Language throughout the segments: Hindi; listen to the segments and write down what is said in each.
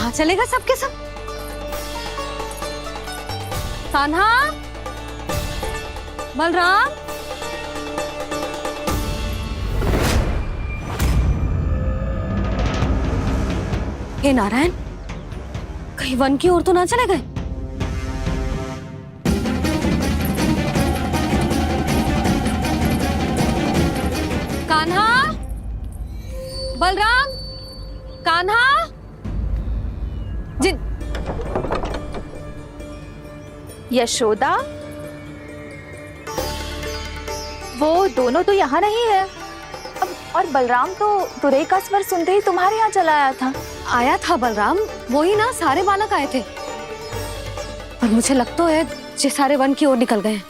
कहाँ चले गए सबके सब? कान्हा, बलराम, हे नारायण, कहीं वन की ओर तो ना चले गए? कान्हा, बलराम, कान्हा, जिन यशोदा, वो दोनों तो यहाँ नहीं है। अब और बलराम तो तुरई का स्वर सुनते ही तुम्हारे यहाँ चला आया था। आया था बलराम, वो ही ना सारे बालक आए थे। पर मुझे लगता है ये सारे वन की ओर निकल गए।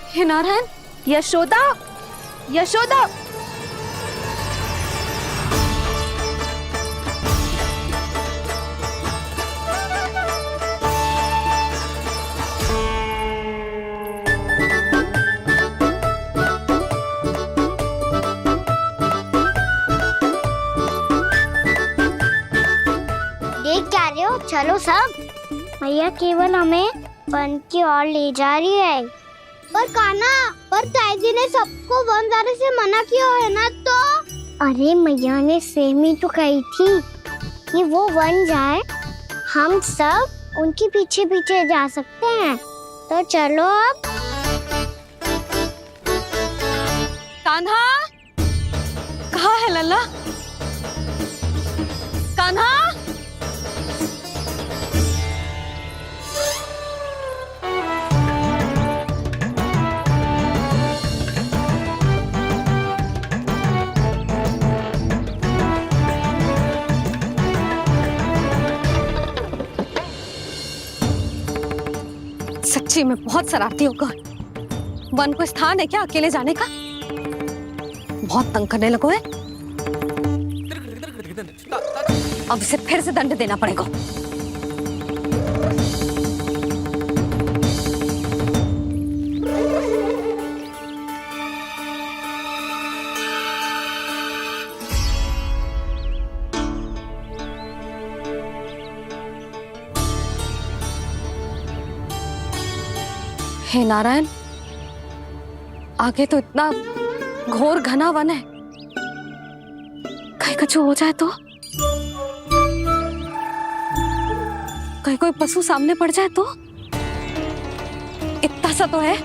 हे नारायण, यशोदा, यशोदा, चलो सब, भैया केवल हमें वन की ओर ले जा रही है। पर कान्हा, पर ताईजी ने सबको वन जाने से मना किया है ना तो? अरे मैया ने सेम ही तो कही थी कि वो वन जाए, हम सब उनके पीछे पीछे जा सकते हैं। तो चलो अब। कान्हा, कहाँ है लल्ला? कान्हा, सच्ची में बहुत शरारती होगा। वन को स्थान है क्या अकेले जाने का? बहुत तंग करने लगो है। अब इसे फिर से दंड देना पड़ेगा। हे नारायण, आगे तो इतना घोर घना वन है, कहीं कुछ हो जाए तो? कहीं कोई पशु सामने पड़ जाए तो? इतना सा तो है,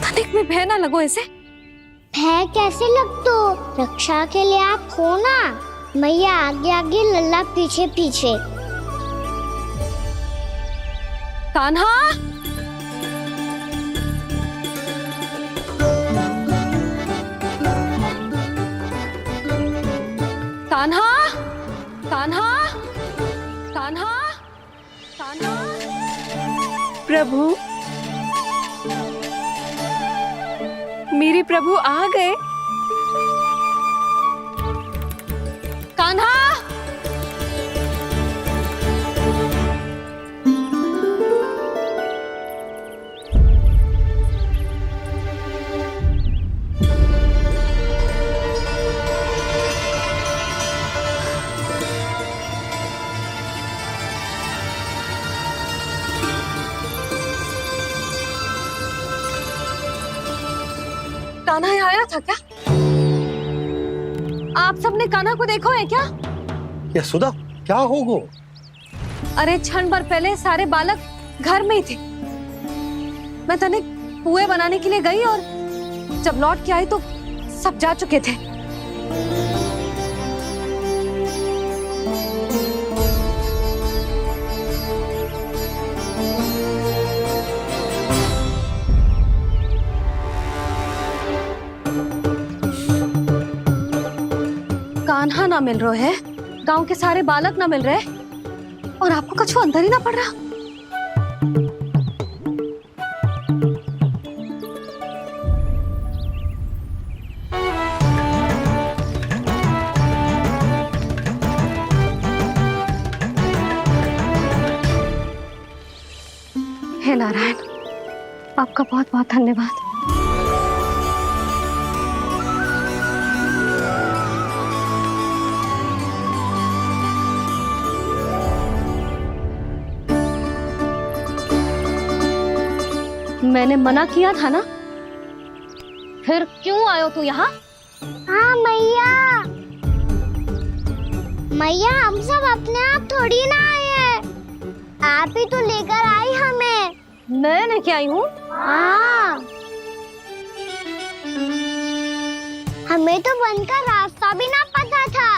तनिक में भय ना लगो इसे। भय कैसे लग तो? रक्षा के लिए आप हो ना। मैया आगे आगे, लल्ला पीछे पीछे। कान्हा, कान्हा, कान्हा, कान्हा, कान्हा। प्रभु, मेरे प्रभु आ गए। कान्हा, कान्हा यहाँ आया था क्या? आप सबने कान्हा को देखो है क्या? यशोदा, क्या होगो? अरे क्षण भर पहले सारे बालक घर में ही थे। मैं तनिक पुए बनाने के लिए गई और जब लौट के आई तो सब जा चुके थे। कान्हा ना मिल रहे है, गांव के सारे बालक ना मिल रहे, और आपको कछु अंदर ही ना पड़ रहा। हे नारायण, आपका बहुत बहुत धन्यवाद। मैंने मना किया था ना, फिर क्यों आयो तू यहाँ? हाँ मैया, मैया हम सब अपने आप थोड़ी ना आए हैं, आप ही तो लेकर आई हमें। मैंने क्या आई हूँ? हाँ, हमें तो वन का रास्ता भी ना पता था,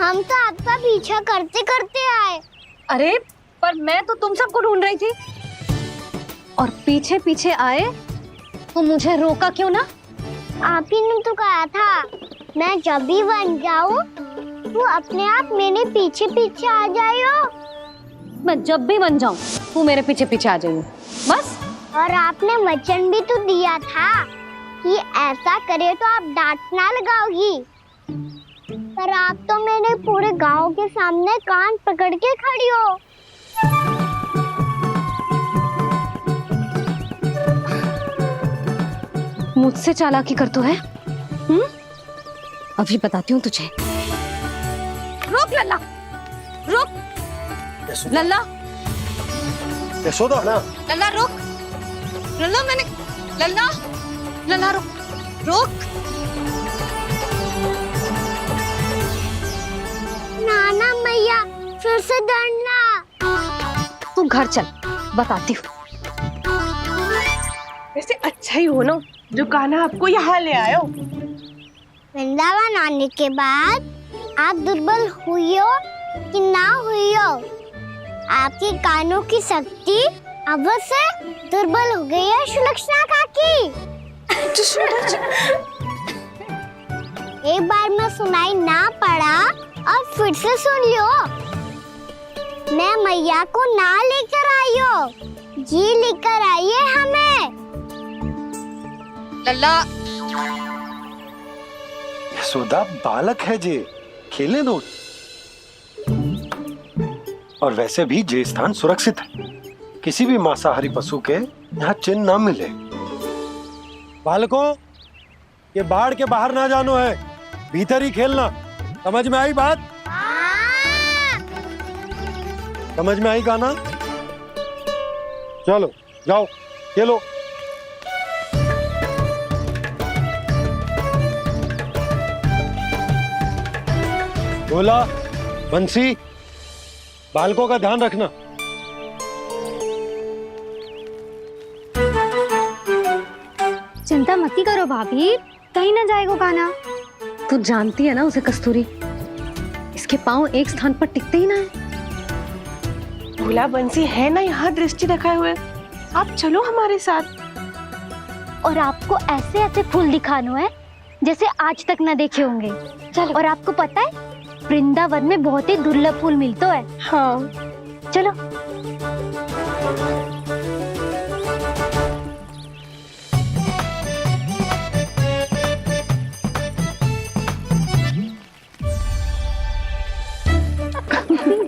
हम तो आपका पीछा करते करते आए। अरे पर मैं तो तुम सबको ढूंढ रही थी, और पीछे पीछे आए तो मुझे रोका क्यों ना? आप ही ने तो कहा था मैं जब भी बन जाऊं तो अपने आप मेरे पीछे पीछे आ जाइयो। मैं जब भी बन जाऊं तू मेरे पीछे पीछे आ जाइयो, बस। और आपने वचन भी तो दिया था कि ऐसा करे तो आप डांट ना लगाओगी, पर आप तो मेरे पूरे गांव के सामने कान पकड़ के खड़ी हो। मुझसे चालाकी कर तो है? अभी बताती हूँ तुझे। रुक लल्ला, रुक लल्ला, यशोदा ना, लल्ला रुक, लल्ला मैंने, लल्ला, लल्ला रुक, रुक। नाना मैया फिर से डरना। तू घर चल, बताती हूँ। वैसे अच्छा ही हो ना जो कान्हा आपको यहाँ ले आयो। वृंदावन आने के बाद आप दुर्बल हुई हो कि ना हुई हो, आपके कानों की शक्ति अब से दुर्बल हो गई है सुलक्षणा काकी। एक बार में सुनाई ना पड़ा और फिर से सुन लियो। मैं मैया को ना लेकर आई हो, जी लेकर आई है हमें। लल्ला, यशोदा बालक है जे, खेलने दो। और वैसे भी जे स्थान सुरक्षित है, किसी भी मांसाहारी पशु के यहाँ चिन्ह ना मिले। बालकों, ये बाढ़ के बाहर ना जानो है, भीतर ही खेलना। समझ में आई बात? समझ में आई गाना? चलो जाओ खेलो। बोला बंसी, बालकों का ध्यान रखना। चिंता मती करो भाभी, कहीं ना जाएगा कान्हा। तू जानती है ना उसे कस्तूरी, इसके पांव एक स्थान पर टिकते ही ना है। भोला बंसी है ना यहाँ दृष्टि रखाए हुए, आप चलो हमारे साथ। और आपको ऐसे ऐसे फूल दिखानो है जैसे आज तक न देखे होंगे। चलो। और आपको पता है वृंदावन में बहुत ही दुर्लभ फूल मिलते हैं। हाँ चलो।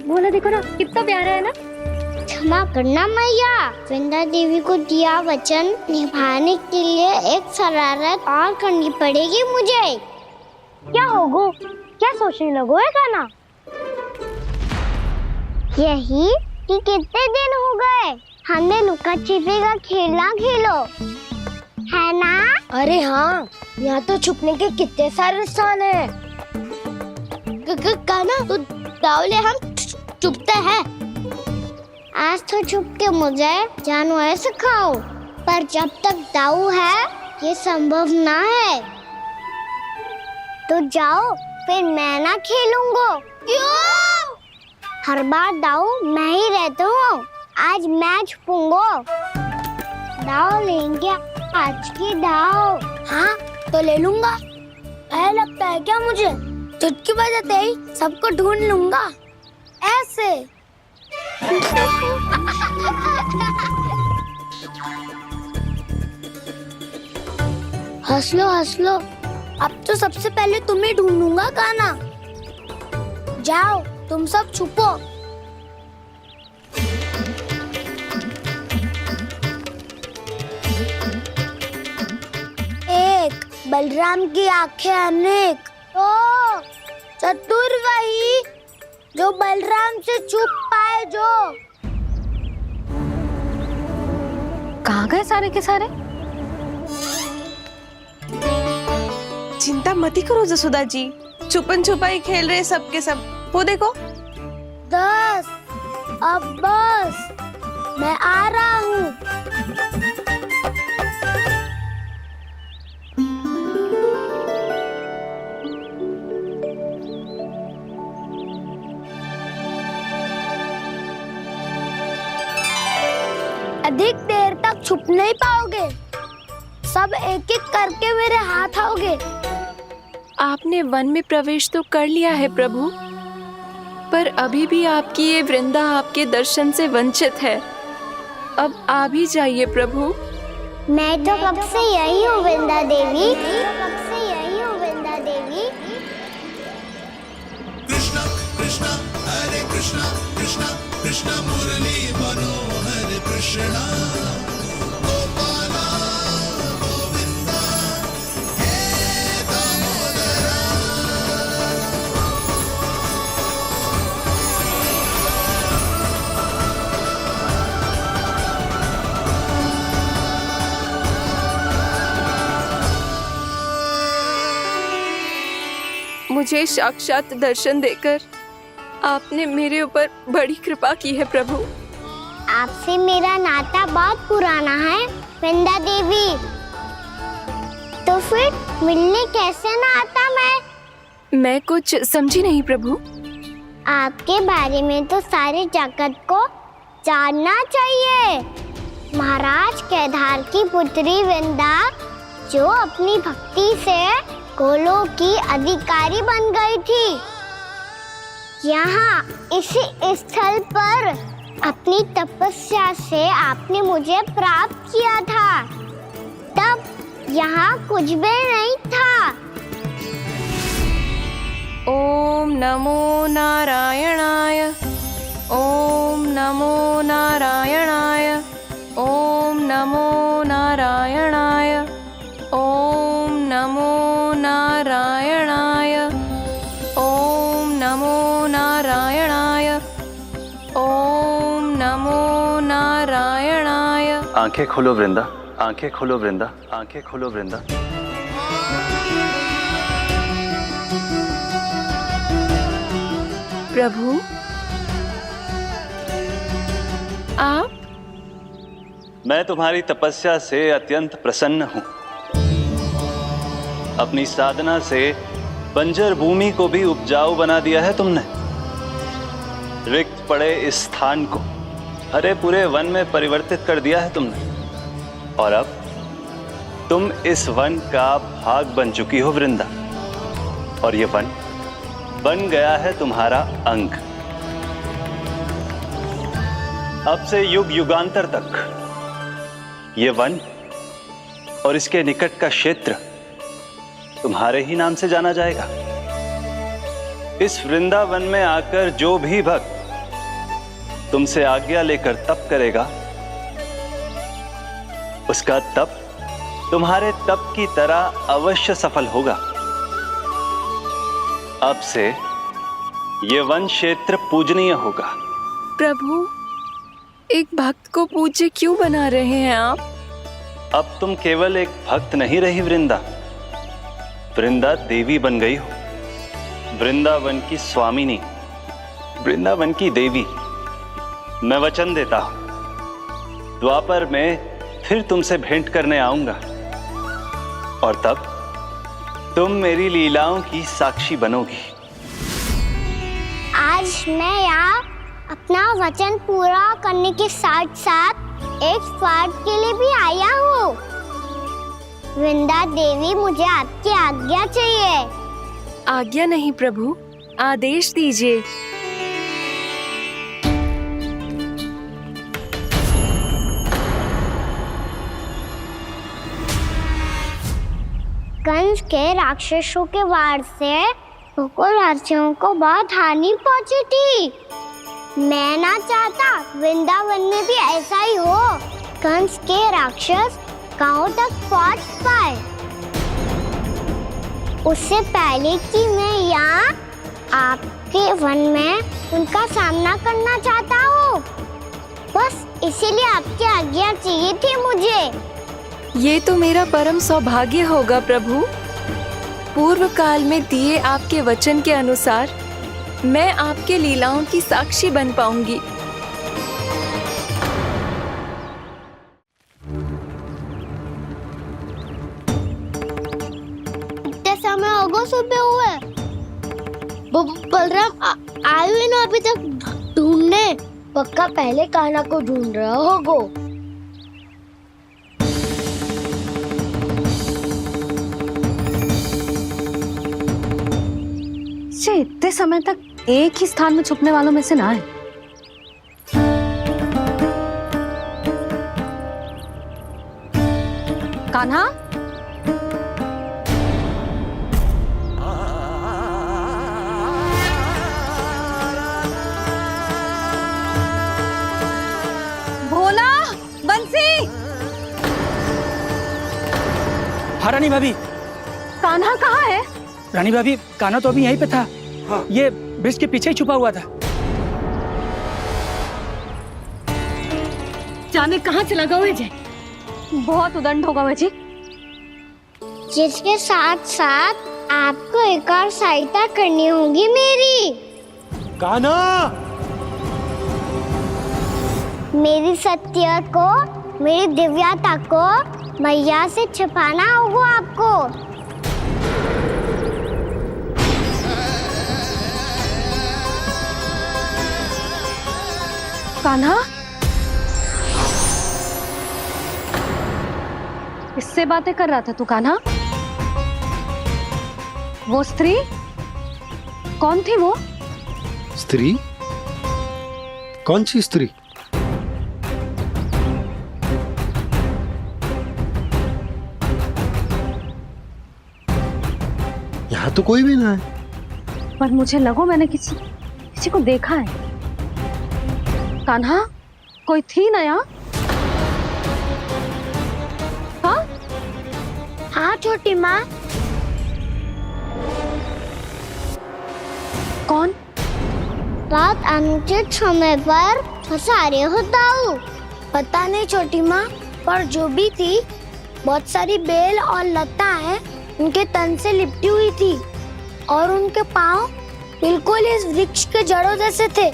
बोला देखो ना कितना प्यारा है ना। क्षमा करना मैया, वृंदा देवी को दिया वचन निभाने के लिए एक शरारत और करनी पड़ेगी मुझे। क्या होगो? क्या सोचने लगो है कान्हा? यही कि कितने दिन हो गए हमने लुका छिपी का खेलना खेलो, है ना? अरे हाँ, यहाँ तो छुपने के कितने सारे स्थान है। कान्हा तो दावले हम छुपते हैं। आज तो छुप के मुझे जानवर सिखाओ, पर जब तक दाऊ है ये संभव ना है। तो जाओ, फिर मैं ना खेलूंगा। क्यों? हर बार दाऊ मैं ही रहता हूँ, आज मैं छुपूंगा। दाऊ लेंगे आज की दाऊ। हाँ तो ले लूंगा। ऐसा लगता है क्या मुझे? चुटकी बजाते ही सबको ढूंढ लूंगा ऐसे। हंस लो, अब तो सबसे पहले तुम्हें ढूंढूंगा कान्हा। जाओ तुम सब छुपो। एक, बलराम की आंखें अनेक। तो चतुर वही जो बलराम से छुप पाए। जो कहाँ गए सारे के सारे? चिंता मत करो जसोदा जी, छुपन छुपाई खेल रहे सब के सब। वो देखो। 10 अब बस, मैं आ रहा हूँ। अधिक देर तक छुप नहीं पाओगे, सब एक एक करके मेरे हाथ आओगे। आपने वन में प्रवेश तो कर लिया है प्रभु, पर अभी भी आपकी ये वृंदा आपके दर्शन से वंचित है। अब आप ही जाइए प्रभु। मैं तो कब से यही हूँ वृंदा देवी, कब से यही हूँ वृंदा देवी। कृष्णा कृष्णा हरे कृष्णा कृष्णा कृष्णा मुरली मनोहर कृष्णा गोपाला गोविंदा हे दामोदरा। मुझे साक्षात दर्शन देकर आपने मेरे ऊपर बड़ी कृपा की है प्रभु। आपसे मेरा नाता बहुत पुराना है वृंदा देवी, तो फिर मिलने कैसे ना आता मैं कुछ समझी नहीं प्रभु। आपके बारे में तो सारे जगत को जानना चाहिए। महाराज केदार की पुत्री वृंदा, जो अपनी भक्ति से गोलों की अधिकारी बन गई थी, यहाँ इसी स्थल पर अपनी तपस्या से आपने मुझे प्राप्त किया था। तब यहाँ कुछ भी नहीं था। ओम नमो नारायणाय, ओम नमो नारायणाय, ओम नमो नारायणाय, ओम नमो नारायणाय, ओम नमो नारायणाय, ओम नमो नारायणाय। आंखें खोलो वृंदा, आंखें खोलो वृंदा, आंखें खोलो वृंदा। प्रभु आप? मैं तुम्हारी तपस्या से अत्यंत प्रसन्न हूं। अपनी साधना से बंजर भूमि को भी उपजाऊ बना दिया है तुमने। रिक्त पड़े इस स्थान को हरे पूरे वन में परिवर्तित कर दिया है तुमने। और अब तुम इस वन का भाग बन चुकी हो वृंदा, और ये वन बन गया है तुम्हारा अंग। अब से युग युगांतर तक ये वन और इसके निकट का क्षेत्र तुम्हारे ही नाम से जाना जाएगा। इस वृंदावन में आकर जो भी भक्त तुमसे आज्ञा लेकर तप करेगा, उसका तप तुम्हारे तप की तरह अवश्य सफल होगा। अब से ये वन क्षेत्र पूजनीय होगा। प्रभु, एक भक्त को पूज्य क्यों बना रहे हैं आप? अब तुम केवल एक भक्त नहीं रही वृंदा, वृंदा देवी बन गई हो। वृंदावन की स्वामिनी, वृंदावन की देवी। मैं वचन देता हूं, द्वापर में फिर तुमसे भेंट करने आऊंगा, और तब तुम मेरी लीलाओं की साक्षी बनोगी। आज मैं यहाँ अपना वचन पूरा करने के साथ साथ एक स्वार्थ के लिए भी आया हूँ। वृंदा देवी, मुझे आपकी आज्ञा चाहिए। आज्ञा नहीं प्रभु, आदेश दीजिए। कंस के राक्षसों के वार से गोकुलवासियों को बहुत हानि पहुंची थी। मैं ना चाहता वृंदावन में भी ऐसा ही हो। कंस के राक्षस गांव तक पहुंच पाए, उससे पहले कि मैं यहाँ आपके वन में उनका सामना करना चाहता हूँ। बस इसीलिए आपकी आज्ञा चाहिए थी मुझे। ये तो मेरा परम सौभाग्य होगा प्रभु। पूर्व काल में दिए आपके वचन के अनुसार मैं आपके लीलाओं की साक्षी बन पाऊंगी। इतने समय होगा सुबह हुए, बलराम आए हुए ना अभी तक ढूंढने। पक्का पहले कान्हा को ढूंढ रहा होगा। इतने समय तक एक ही स्थान में छुपने वालों में से ना है। कान्हा, भोला, बंसी। हाँ रानी भाभी। कान्हा कहाँ है? रानी भाभी, कान्हा तो अभी यहीं पे था। हाँ। ये ब्रिज के पीछे ही छुपा हुआ था। जाने कहाँ चला गया है? बहुत उदंड होगा वजी। जिसके साथ साथ आपको एक और सहायता करनी होगी मेरी। कान्हा, मेरी सत्य को, मेरी दिव्यता को मैया से छिपाना होगा आपको। कान्हा, किससे बातें कर रहा था तू कान्हा? वो स्त्री कौन थी? वो स्त्री? कौन सी स्त्री? यहाँ तो कोई भी ना है। पर मुझे लगो मैंने किसी को देखा है। कान्हा, कोई थी ना यहाँ? हाँ? हाँ छोटी माँ। कौन? रात अनुचित समय पर फंसारे होता हूँ। पता नहीं छोटी माँ, पर जो भी थी बहुत सारी बेल और लताएं उनके तन से लिपटी हुई थी और उनके पाँव बिल्कुल इस वृक्ष के जड़ों जैसे थे।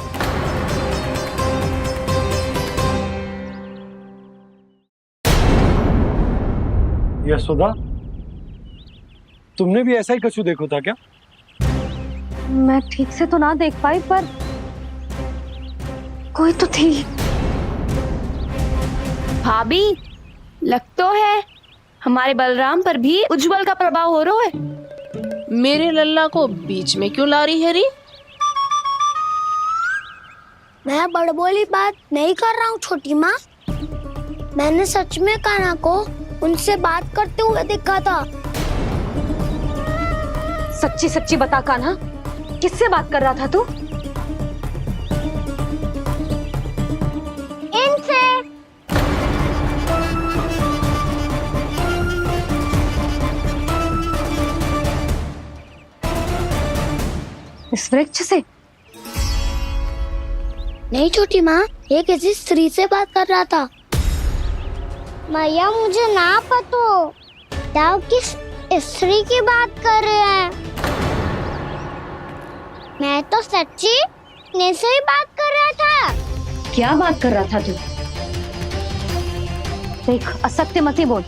यशोदा, तुमने भी ऐसा ही कछु देखो था क्या? मैं ठीक से तो ना देख पाई, पर कोई तो थी। भाभी, लग तो है हमारे बलराम पर भी उज्जवल का प्रभाव हो रहा है। मेरे लल्ला को बीच में क्यों ला रही है री? मैं बड़बोली बात नहीं कर रहा हूँ छोटी माँ। मैंने सच में कान्हा को उनसे बात करते हुए देखा था। सच्ची सच्ची बता कान्हा, किससे बात कर रहा था तू? इनसे। इस वृक्ष से? नहीं छोटी माँ, ये किसी स्त्री से बात कर रहा था। मैया मुझे ना पता दाव किस स्त्री की बात कर रहे हैं। मैं तो सच्ची ने से ही बात कर रहा था। क्या बात कर रहा था तू? देख, असत्य मत ही बोल।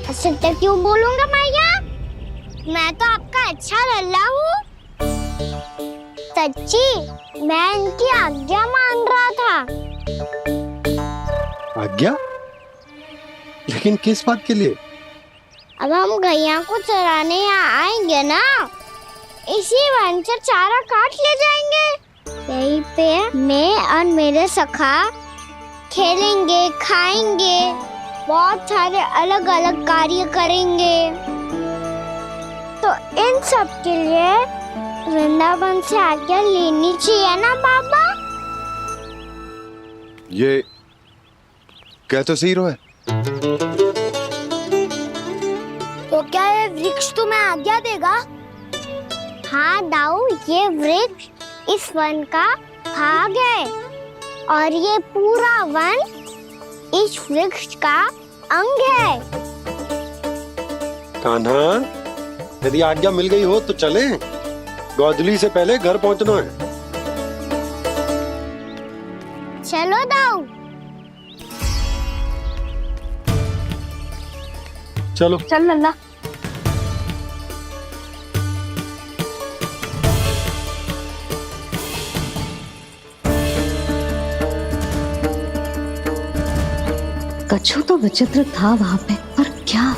असत्य क्यों बोलूंगा मैया? मैं तो आपका अच्छा लल्ला हूँ। सच्ची मैं इनकी आज्ञा मान रहा था। आज्ञा? लेकिन किस बात के लिए? अब हम गैया को चराने यहाँ आएंगे ना, इसी वन से चारा काट ले जाएंगे। यहीं पे मैं और मेरे सखा खेलेंगे, खाएंगे, बहुत सारे अलग अलग कार्य करेंगे। तो इन सब के लिए वृंदावन से आज्ञा लेनी चाहिए ना बाबा? ये क्या तो सही रो है। तो क्या ये वृक्ष तुम्हें आज्ञा देगा? हाँ दाऊ, ये वृक्ष इस वन का भाग है। और ये पूरा वन इस वृक्ष का अंग है। कान्हा, यदि आज्ञा मिल गई हो तो चलें। गोधूली से पहले घर पहुंचना है। चलो दाऊ। चलो। चल लल्ला। कछु तो विचित्र था वहां पे, पर क्या?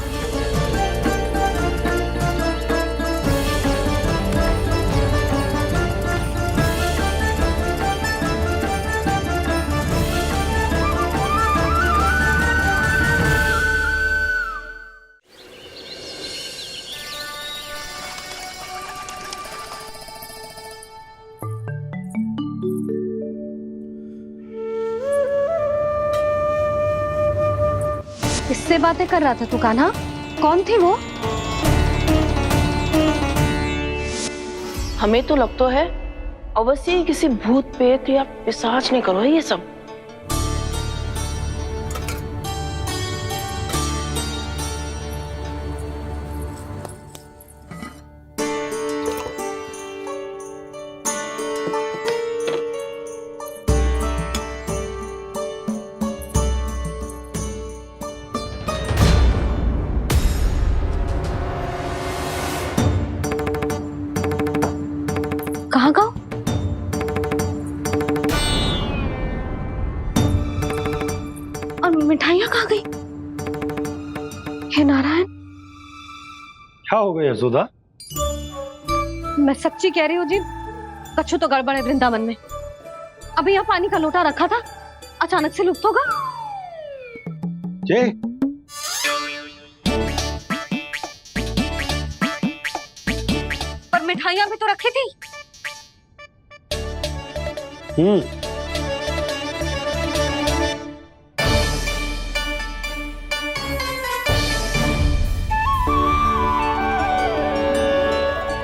किससे बातें कर रहा था तू कान्हा? कौन थी वो? हमें तो लगता है अवश्य ही किसी भूत प्रेत या पिशाच ने करो है ये सब। कहाँ गाँव? और मिठाइयाँ कहाँ गई? हे नारायण, क्या हो गया यशोदा? मैं सच्ची कह रही हूँ जी, कछु तो गड़बड़ है वृंदावन में। अभी यहाँ पानी का लोटा रखा था, अचानक से लुप्त होगा। जय, पर मिठाइयाँ भी तो रखी थी।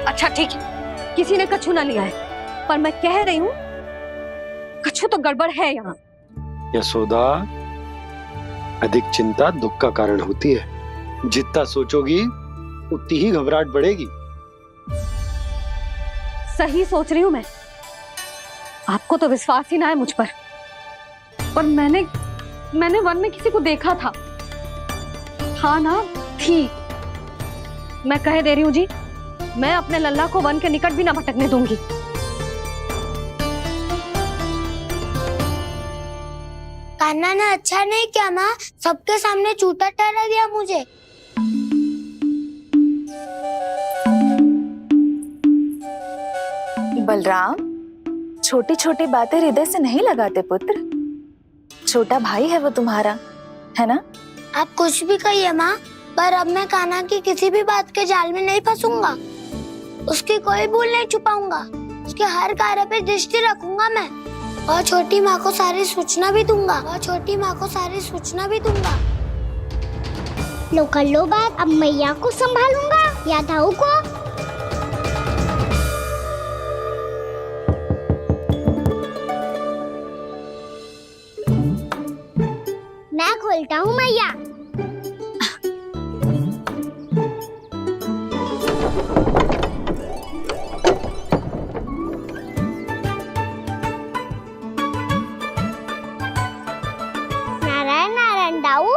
अच्छा ठीक है, किसी ने कछु ना लिया है, पर मैं कह रही हूँ कछु तो गड़बड़ है यहाँ। यशोदा, अधिक चिंता दुख का कारण होती है। जितना सोचोगी उतनी ही घबराहट बढ़ेगी। सही सोच रही हूँ मैं। आपको तो विश्वास ही ना है मुझ पर मैंने वन में किसी को देखा था। हाँ ना, थी। मैं कह दे रही हूँ जी, मैं अपने लल्ला को वन के निकट भी ना भटकने दूंगी। कान्हा ने अच्छा नहीं किया माँ, सबके सामने झूठा ठहरा दिया मुझे। बलराम, छोटी छोटी बातें हृदय से नहीं लगाते पुत्र। छोटा भाई है वो तुम्हारा, है ना? आप कुछ भी कहिए माँ, पर अब मैं कान्हा की किसी भी बात के जाल में नहीं फंसूंगा। उसकी कोई भूल नहीं छुपाऊंगा। उसके हर कार्य पे दृष्टि रखूंगा मैं, और छोटी माँ को सारी सूचना भी दूंगा। लो कर लो बात, अब मैया को संभालूंगा या दाऊ को। मैं खोलता हूँ मैया। नारायण नारायण दाऊ।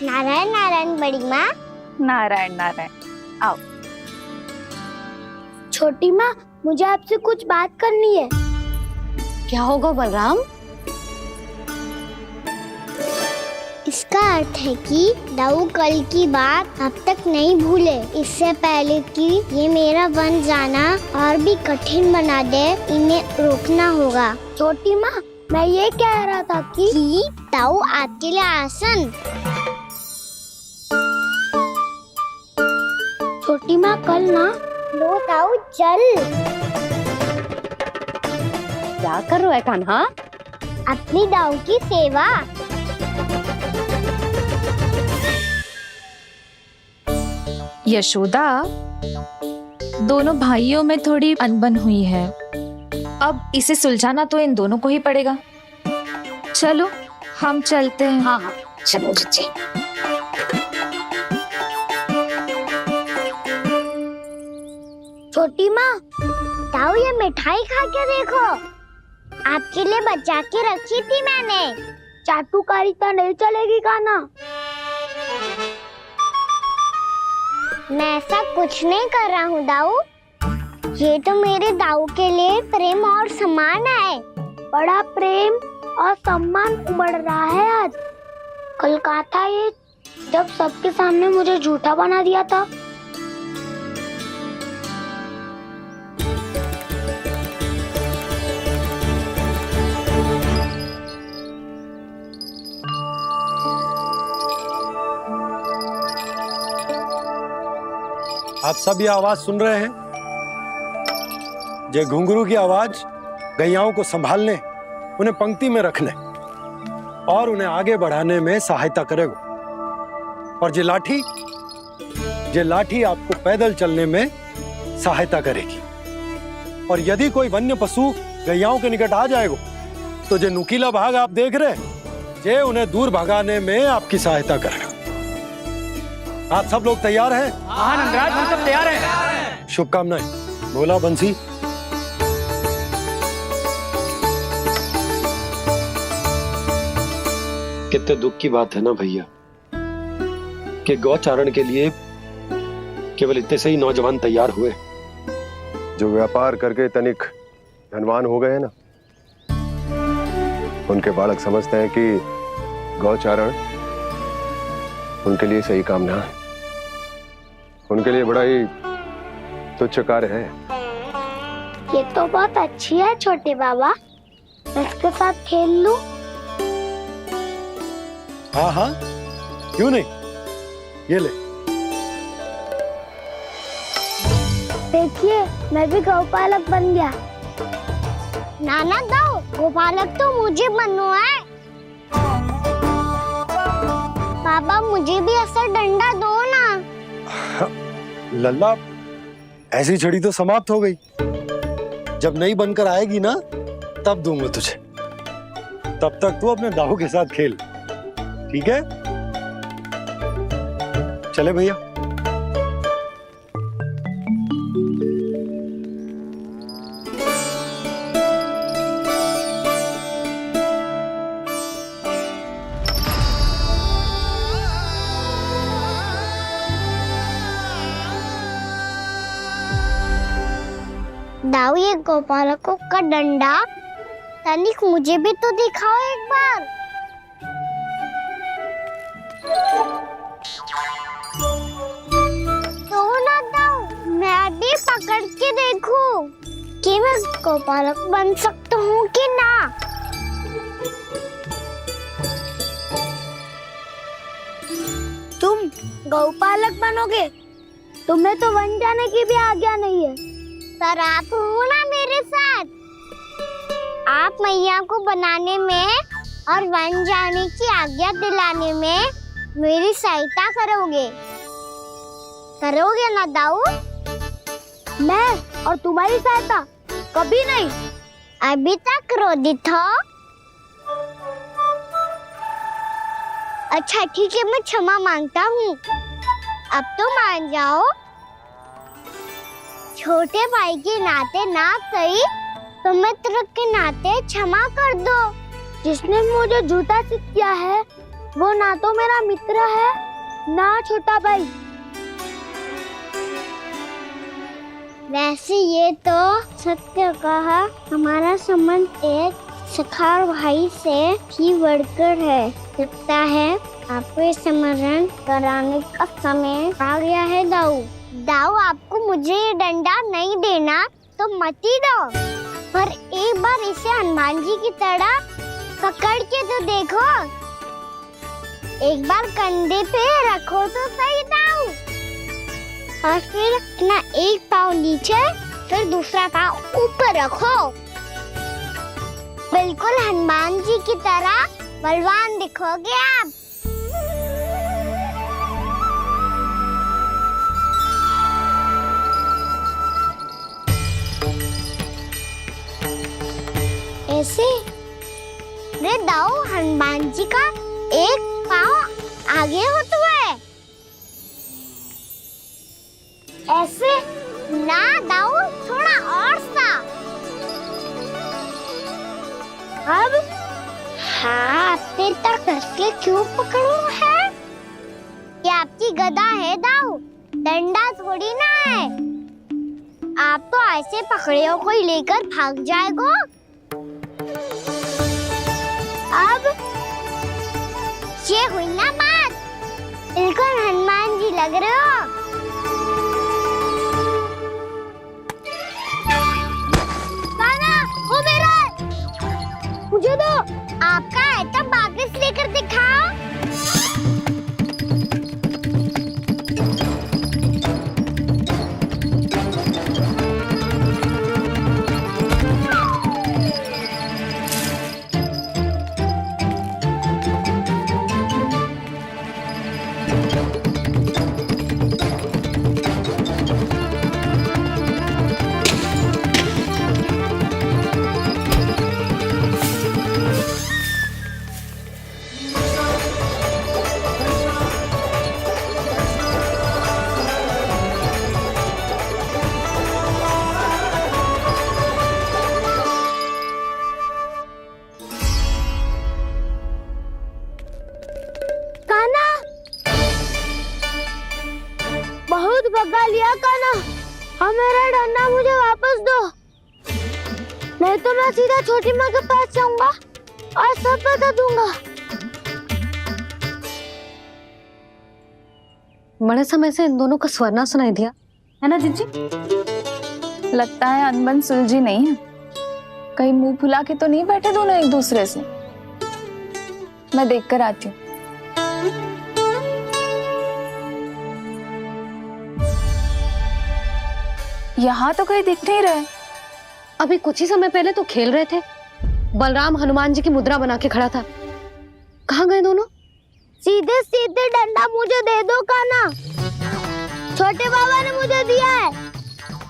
नारायण नारायण बड़ी माँ। नारायण नारायण, आओ। छोटी माँ, मुझे आपसे कुछ बात करनी है। क्या होगा बलराम? इसका अर्थ है कि दाऊ कल की बात अब तक नहीं भूले। इससे पहले कि ये मेरा वन जाना और भी कठिन बना दे, इन्हें रोकना होगा। छोटी माँ, मैं ये कह रहा था कि दाऊ आपके लिए आसन। छोटी माँ, कल ना लो दाऊ जल। क्या कर रहा है कान्हा? अपनी दाऊ की सेवा। यशोदा, दोनों भाइयों में थोड़ी अनबन हुई है। अब इसे सुलझाना तो इन दोनों को ही पड़ेगा। चलो हम चलते हैं। हाँ हाँ चलो चचे। छोटी माँ, ताऊ ये मिठाई खा के देखो, आपके लिए बचा के रखी थी मैंने। चाटुकारिता नहीं चलेगी काना। मैं ऐसा कुछ नहीं कर रहा हूँ दाऊ। ये तो मेरे दाऊ के लिए प्रेम और सम्मान है। बड़ा प्रेम और सम्मान उमड़ रहा है आज। कल कहा था ये, जब सबके सामने मुझे झूठा बना दिया था। आप सब ये आवाज सुन रहे हैं? ये घुंघरू की आवाज गैयाओं को संभालने, उन्हें पंक्ति में रखने और उन्हें आगे बढ़ाने में सहायता करेगा। और ये लाठी आपको पैदल चलने में सहायता करेगी। और यदि कोई वन्य पशु गैयाओं के निकट आ जाएगा तो जो नुकीला भाग आप देख रहे हैं, ये उन्हें दूर भगाने में आपकी सहायता करेगा। आप सब लोग तैयार हैं? हाँ नंदराज, हम सब तैयार हैं। शुभकामनाएं। बोला बंसी। कितने दुख की बात है ना भैया कि गौचारण के लिए केवल इतने से ही नौजवान तैयार हुए जो व्यापार करके तनिक धनवान हो गए ना, उनके बालक समझते हैं कि गौचारण उनके लिए सही काम ना है। उनके लिए बड़ा ही तुच्छ कार्य है। ये तो बहुत अच्छी है छोटे बाबा, मैं इसके साथ खेल लूं? हाँ हाँ, क्यों नहीं, ये ले। देखिए मैं भी गौपालक बन गया। नाना दाऊ, गौपालक तो मुझे बनना है। बाबा मुझे भी ऐसा डंडा दो ना। लल्ला, ऐसी छड़ी तो समाप्त हो गई। जब नई बनकर आएगी ना तब दूंगा तुझे। तब तक तू अपने दाऊ के साथ खेल, ठीक है? चले भैया। दाऊ, ये गोपालकों का डंडा तनिक मुझे भी तो दिखाओ एक बार। तो ना दाऊ, मैं भी पकड़ के देखूं कि मैं गोपालक बन सकता हूँ कि ना। तुम गौपालक बनोगे? तुम्हें तो वन जाने की भी आज्ञा नहीं है। पर आप हो ना मेरे साथ। आप मैया को बनाने में और वन जाने की आज्ञा दिलाने में मेरी सहायता करोगे ना दाऊ? मैं और तुम्हारी सहायता कभी नहीं। अभी तक क्रोधित हो? अच्छा ठीक है, मैं क्षमा मांगता हूँ। अब तो मान जाओ। छोटे भाई के नाते ना सही तो मित्र के नाते क्षमा कर दो। जिसने मुझे झूठा सिद्ध किया है वो ना तो मेरा मित्र है ना छोटा भाई। वैसे ये तो सत्य कहा, हमारा संबंध एक सखा भाई से भी बढ़कर है। लगता है आपको स्मरण कराने का समय आ गया है दाऊ। दाऊ, आपको मुझे ये डंडा नहीं देना तो मत ही दो, पर एक बार इसे हनुमान जी की तरह पकड़ के तो देखो। एक बार कंधे पे रखो तो सही दाऊ, और फिर अपना एक पाँव नीचे फिर दूसरा पाँव ऊपर रखो। बिल्कुल हनुमान जी की तरह बलवान दिखोगे आप। ऐसे? रे दाऊ, हनुमान जी का एक पाँव आगे होता है। ऐसे ना दाऊ, थोड़ा और सा। अब हाथ तक कसके क्यों पकड़ो है? ये आपकी गदा है दाऊ, डंडा थोड़ी ना है। आप तो ऐसे पकड़े हो कोई लेकर भाग जाएगा। अब ये हुई ना बात, बिल्कुल हनुमान जी लग रहे हो। कान्हा, वो मेरा, मुझे दो। आपका आइटम वापस लेकर दिखाओ। बहुत भगा लिया कान्हा, अब मेरा डंडा मुझे वापस दो, नहीं तो मैं सीधा छोटी माँ के पास जाऊंगा और सब बता दूंगा। बड़े समय से इन दोनों का स्वर ना सुनाई दिया, है ना जीजी? लगता है अनबन सुलझी नहीं है। कहीं मुंह फुला के तो नहीं बैठे दोनों एक दूसरे से। मैं देख कर आती हूँ। यहाँ तो कहीं दिख नहीं रहे। अभी कुछ ही समय पहले तो खेल रहे थे। बलराम हनुमान जी की मुद्रा बना के खड़ा था। कहाँ गए दोनों? सीधे सीधे डंडा मुझे दे दो कान्हा, छोटे बाबा ने मुझे दिया है,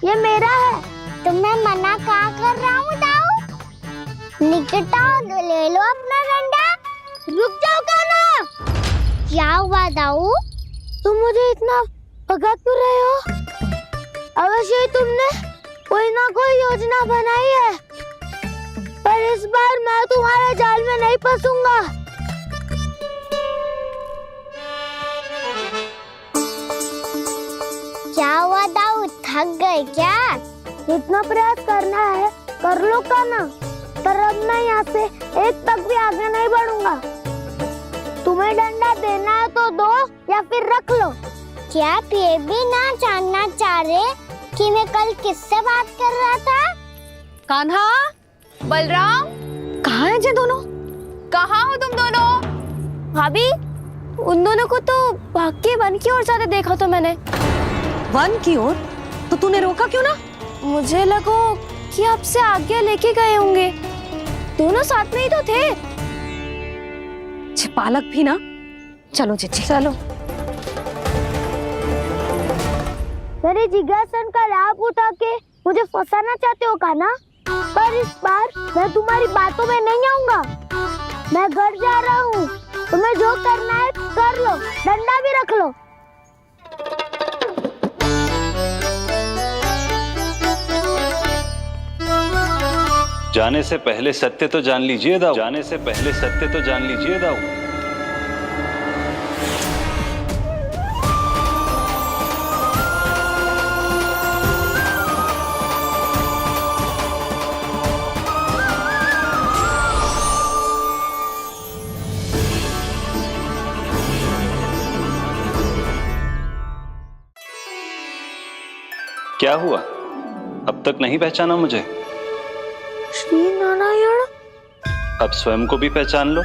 ये मेरा है। तो मैं मना कहाँ कर रहा हूँ दाऊ? निकट आओ, ले लो अपना डंडा। रुक जाओ कान्हा। क्या हुआ दाऊ, तुम मुझे इतना भगा क्यों रहे हो? अवश्य ही तुमने कोई ना कोई योजना बनाई है, पर इस बार मैं तुम्हारे जाल में नहीं फंसूंगा। क्या हुआ दाऊ, थक गए क्या? जितना प्रयास करना है कर लो कान्हा, पर अब मैं यहाँ से एक तक भी आगे नहीं बढ़ूंगा। तुम्हें डंडा देना है तो दो या फिर रख लो। क्या आप ये भी ना जानना चाह रहे कि मैं कल किससे बात कर रहा था? कान्हा, बलराम, कहाँ हैं ये दोनों? कहाँ हो तुम दोनों? भाभी, उन दोनों को तो भाग के वन की ओर जाते देखा तो मैंने। वन की ओर? तो तूने रोका क्यों ना? मुझे लगो कि आपसे आगे लेके गए होंगे, दोनों साथ में ही तो थे। पालक भी ना। चलो जीजी, चलो। मेरे जिज्ञासन का लाभ उठा के मुझे फंसाना चाहते हो कान्हा, पर इस बार मैं तुम्हारी बातों में नहीं आऊंगा। मैं घर जा रहा हूँ, तुम्हें जो करना है कर लो, डंडा भी रख लो। जाने से पहले सत्य तो जान लीजिए दाऊ। जाने से पहले सत्य तो जान लीजिए दाऊ। क्या हुआ? अब तक नहीं पहचाना मुझे? श्री नारायण। अब स्वयं को भी पहचान लो।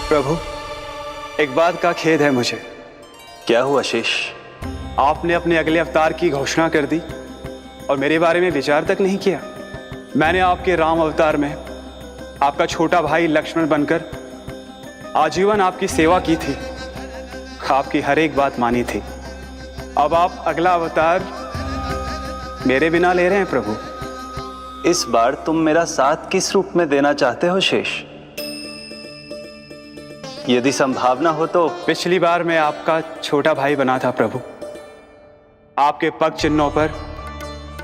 प्रभु, एक बात का खेद है मुझे। क्या हुआ शेष? आपने अपने अगले अवतार की घोषणा कर दी और मेरे बारे में विचार तक नहीं किया। मैंने आपके राम अवतार में आपका छोटा भाई लक्ष्मण बनकर आजीवन आपकी सेवा की थी, आपकी हर एक बात मानी थी। अब आप अगला अवतार मेरे बिना ले रहे हैं प्रभु। इस बार तुम मेरा साथ किस रूप में देना चाहते हो शेष? यदि संभावना हो तो। पिछली बार मैं आपका छोटा भाई बना था प्रभु, आपके पग चिन्हों पर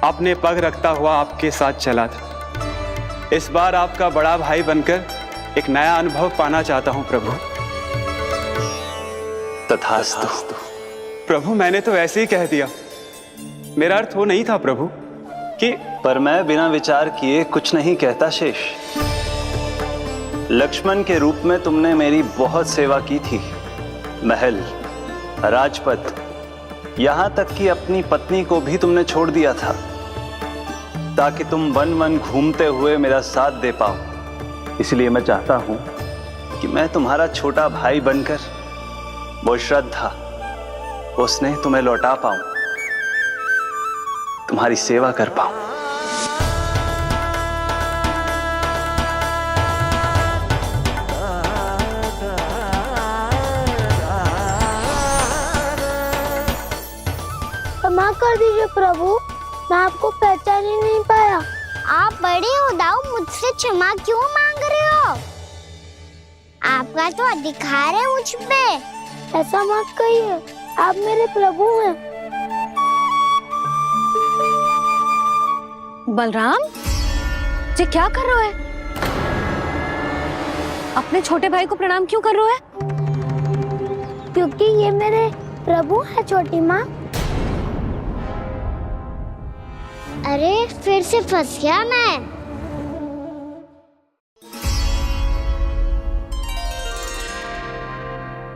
अपने पग रखता हुआ आपके साथ चला था। इस बार आपका बड़ा भाई बनकर एक नया अनुभव पाना चाहता हूं प्रभु। तथास्तु। प्रभु मैंने तो ऐसे ही कह दिया, मेरा अर्थ वो नहीं था प्रभु कि। पर मैं बिना विचार किए कुछ नहीं कहता शेष। लक्ष्मण के रूप में तुमने मेरी बहुत सेवा की थी। महल, राजपथ, यहां तक कि अपनी पत्नी को भी तुमने छोड़ दिया था ताकि तुम वन वन घूमते हुए मेरा साथ दे पाओ। इसलिए मैं चाहता हूं कि मैं तुम्हारा छोटा भाई बनकर वो श्रद्धा, वो स्नेह तुम्हें लौटा पाऊं, तुम्हारी सेवा कर पाऊं। क्षमा कर दीजिए प्रभु, मैं आपको पहचान ही नहीं पाया। आप बड़े हो दाऊ, मुझसे क्षमा क्यों मांग रहे हो? आपका तो अधिकार है मुझ पे। ऐसा मत कहिए, आप मेरे प्रभु हैं। बलराम जी क्या कर रहे हो? अपने छोटे भाई को प्रणाम क्यों कर रहे हो? क्योंकि ये मेरे प्रभु है छोटी माँ। अरे फिर से फंस गया मैं।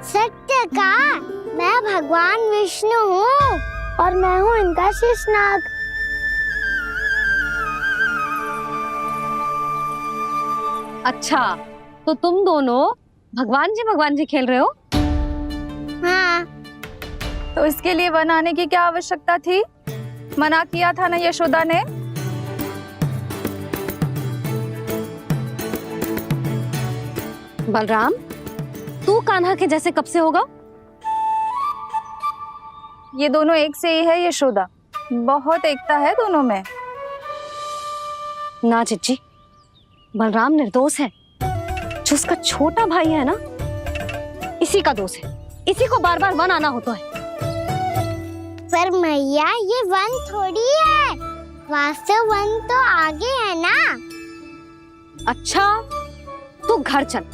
सत्य का, मैं भगवान विष्णु हूँ और मैं हूँ इनका शेषनाग। अच्छा, तो तुम दोनों भगवान जी खेल रहे हो? हाँ। तो इसके लिए वन आने की क्या आवश्यकता थी? मना किया था ना यशोदा ने। बलराम, तू कान्हा के जैसे कब से होगा? ये दोनों एक से ही है यशोदा, बहुत एकता है दोनों में। ना चिच्ची, बलराम निर्दोष है। जो उसका छोटा भाई है ना, इसी का दोष है। इसी को बार बार वन आना होता है। पर मैया ये वन थोड़ी है, वास्तव वन तो आगे है ना। अच्छा, तू घर चल,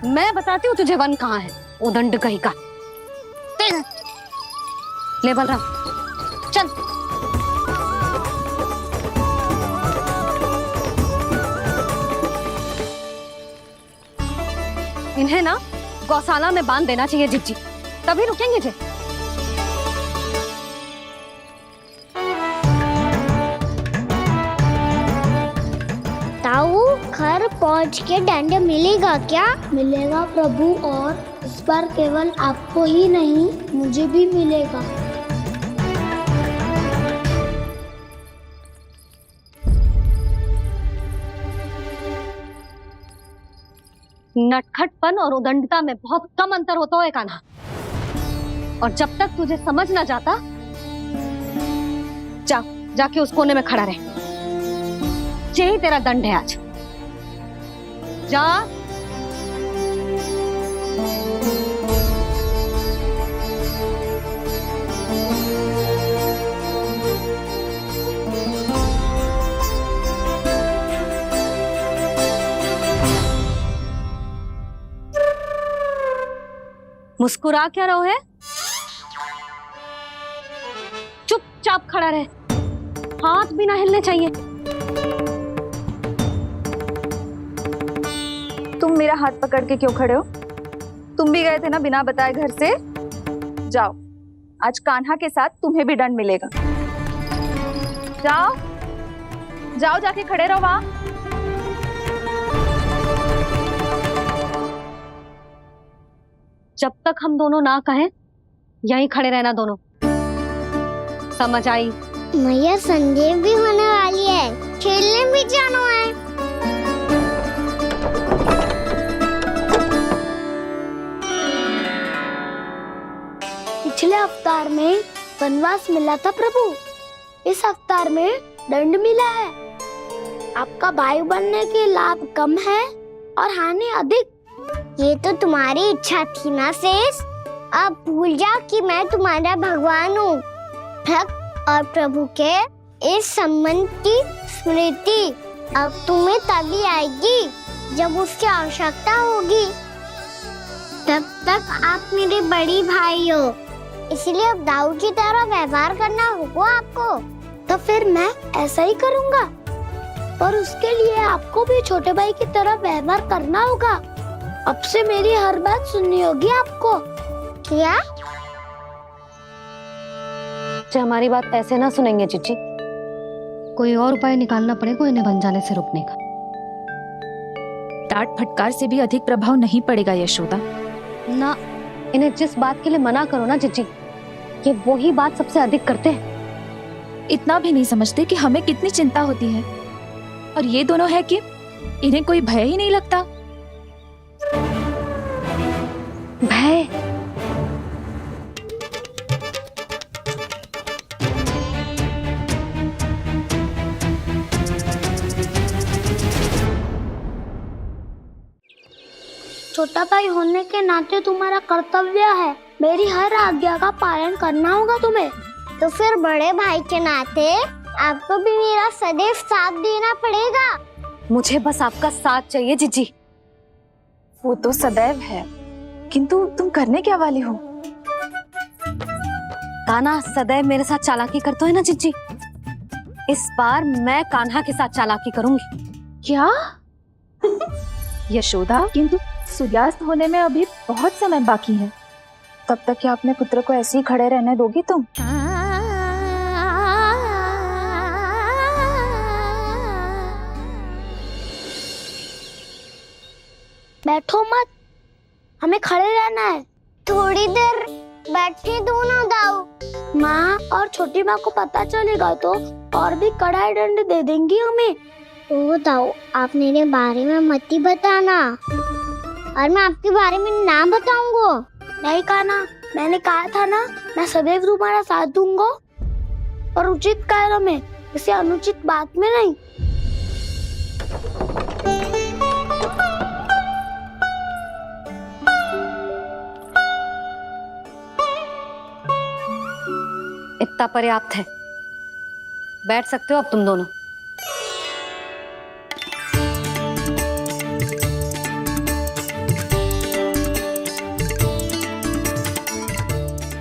मैं बताती हूँ तुझे वन कहाँ है। उदंड कहीं का। ले बलराम चल। इन्हें ना गौशाला में बांध देना चाहिए जिज्जी, तभी रुकेंगे जे। ताऊ, घर पहुंच के दंड मिलेगा क्या? मिलेगा प्रभु, और इस बार केवल आपको ही नहीं मुझे भी मिलेगा। नटखटपन और उदंडता में बहुत कम अंतर होता है कान्हा, और जब तक तुझे समझ ना जाता, जाके उस कोने में खड़ा रहे। यही तेरा दंड है आज। जा। मुस्कुरा क्या रहो है? चुपचाप खड़ा रहे, हाथ भी ना हिलने चाहिए। तुम मेरा हाथ पकड़ के क्यों खड़े हो? तुम भी गए थे ना बिना बताए घर से। जाओ, आज कान्हा के साथ तुम्हें भी दंड मिलेगा। जाओ जाओ, जाके खड़े रहो वहां। जब तक हम दोनों ना कहें, यहीं खड़े रहना दोनों। समझ आई? मैया संडे भी होने वाली है, खेलने भी जाना है। पिछले अवतार में वनवास मिला था प्रभु, इस अवतार में दंड मिला है। आपका भाई बनने के लाभ कम है और हानि अधिक। ये तो तुम्हारी इच्छा थी ना शेष। अब भूल जाओ कि मैं तुम्हारा भगवान हूँ। भक्त और प्रभु के इस संबंध की स्मृति अब तुम्हें तभी आएगी जब उसकी आवश्यकता होगी। तब तक आप मेरे बड़ी भाई हो, इसलिए अब दाऊद की तरह व्यवहार करना होगा आपको। तो फिर मैं ऐसा ही करूँगा, पर उसके लिए आपको भी छोटे भाई की तरह व्यवहार करना होगा। अब से मेरी हर बात सुननी होगी आपको। क्या? हमारी बात ऐसे ना सुनेंगे चिची, कोई और उपाय निकालना पड़ेगा इन्हें बन जाने से रुकने का। डांट फटकार से भी अधिक प्रभाव नहीं पड़ेगा यशोदा। ना, इन्हें जिस बात के लिए मना करो ना चिची, ये वही बात सबसे अधिक करते हैं। इतना भी नहीं समझते कि हमें कितनी चिंता होती है, और ये दोनों है कि इन्हें कोई भय ही नहीं लगता। भय? छोटा भाई होने के नाते तुम्हारा कर्तव्य है, मेरी हर आज्ञा का पालन करना होगा तुम्हें। तो फिर बड़े भाई के नाते आपको भी मेरा सदैव साथ देना पड़ेगा। मुझे बस आपका साथ चाहिए जीजी। वो तो सदैव है, किंतु तुम करने क्या वाली हो? कान्हा सदैव मेरे साथ चालाकी करता है ना जीजी, इस बार मैं कान्हा के साथ चालाकी करूंगी। क्या? यशोदा, किंतु सूर्यास्त होने में अभी बहुत समय बाकी है, तब तक क्या अपने पुत्र को ऐसे ही खड़े रहने दोगी तुम? बैठो मत, हमें खड़े रहना है। थोड़ी देर बैठे दो ना दाऊ। माँ और छोटी माँ को पता चलेगा तो और भी कड़ा दंड दे देंगी हमें। ओ दाऊ, आप मेरे बारे में मत ही बताना, और मैं आपके बारे में ना बताऊंगा। नहीं कान्हा, मैंने कहा था ना, मैं सदैव तुम्हारा साथ दूंगा, और उचित कार्य में, किसी अनुचित बात में नहीं। इतना पर्याप्त है, बैठ सकते हो अब तुम दोनों।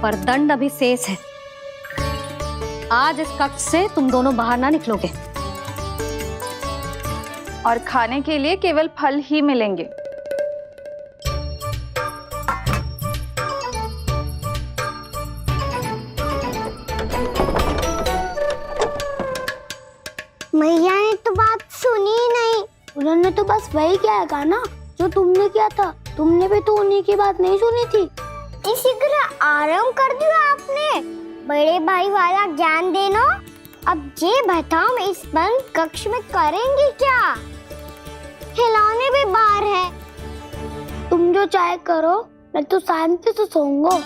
पर दंड अभी शेष है। आज इस कक्ष से तुम दोनों बाहर ना निकलोगे, और खाने के लिए केवल फल ही मिलेंगे। मैया ने तो बात सुनी ही नहीं। उन्होंने तो बस वही कहा ना जो तुमने किया था। तुमने भी तो उन्हीं की बात नहीं सुनी थी। इसी तरह आराम कर दिया आपने। बड़े भाई वाला ज्ञान देना। अब ये बताओ, मैं इस बंद कक्ष में करेंगे क्या? खिलौने भी बाहर है। तुम जो चाहे करो, मैं तो शांति से सोऊंगा।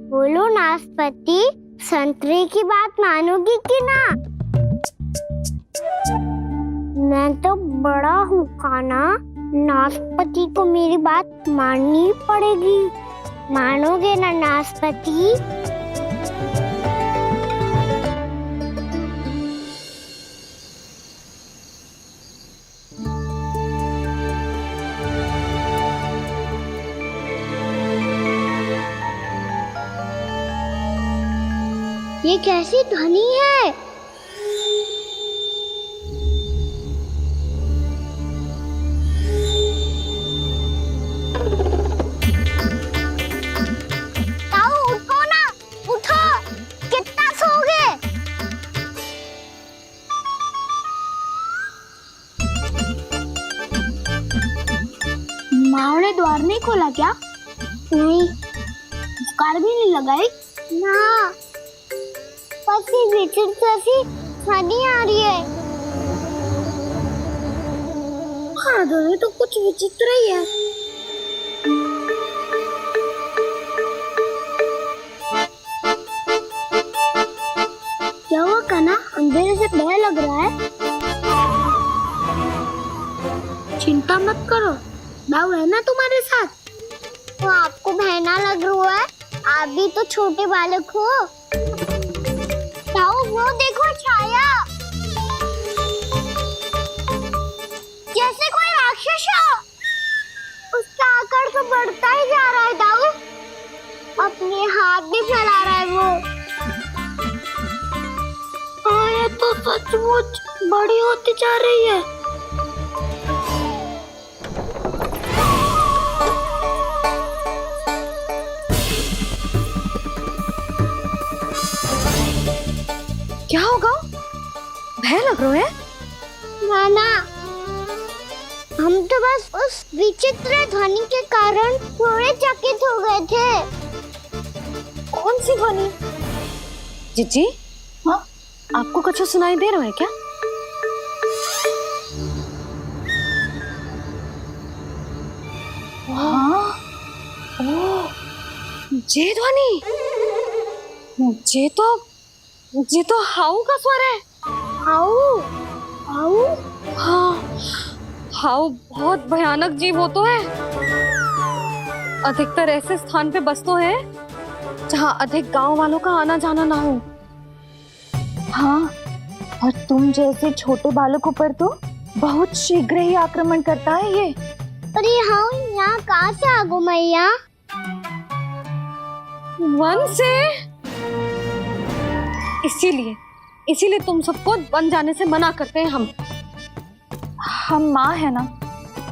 बोलो नाशपाती, संतरे की बात मानोगी कि ना? मैं तो बड़ा हूँ कान्हा, नाशपाती को मेरी बात माननी पड़ेगी। मानोगे ना नाशपाती? ये कैसी ध्वनि है? माँ ने द्वार नहीं खोला क्या? नहीं। कार भी नहीं लगाई? ना। बस ये विचित्र सी हनी आ रही है। हाँ, दोनों तो कुछ विचित्र ही है। क्या हुआ कान्हा? अंधेरे से डर लग रहा है। चिंता मत करो, दाऊ है ना तुम्हारे साथ। तो आपको बहना लग रहा है, आप भी तो छोटे बालक हो। दाऊ वो देखो छाया, जैसे कोई राक्षस हो। उसका आकार तो बढ़ता ही जा रहा है दाऊ, अपने हाथ भी फैला रहा है वो। हाँ, ये तो सचमुच बड़ी होती जा रही है। क्या होगा? भय लग रहा है? नाना, हम तो बस उस विचित्र ध्वनि के कारण थोड़े चकित हो गए थे। कौन सी ध्वनि? जीजी, हाँ, आपको कुछ सुनाई दे रहा है क्या? हाँ, ओह, ये ध्वनि, ये तो हाउ का स्वर है। हाउ? हाउ? हाँ, हाउ बहुत भयानक जीव हो तो है। अधिकतर ऐसे स्थान पे बसते हैं जहाँ अधिक गांव वालों का आना जाना ना हो। हाँ, और तुम जैसे छोटे बालकों पर तो बहुत शीघ्र ही आक्रमण करता है ये। पर ये हाउ यहाँ कहाँ से आ गो मैया? वन से। इसीलिए तुम सबको वन जाने से मना करते हैं हम माँ है ना,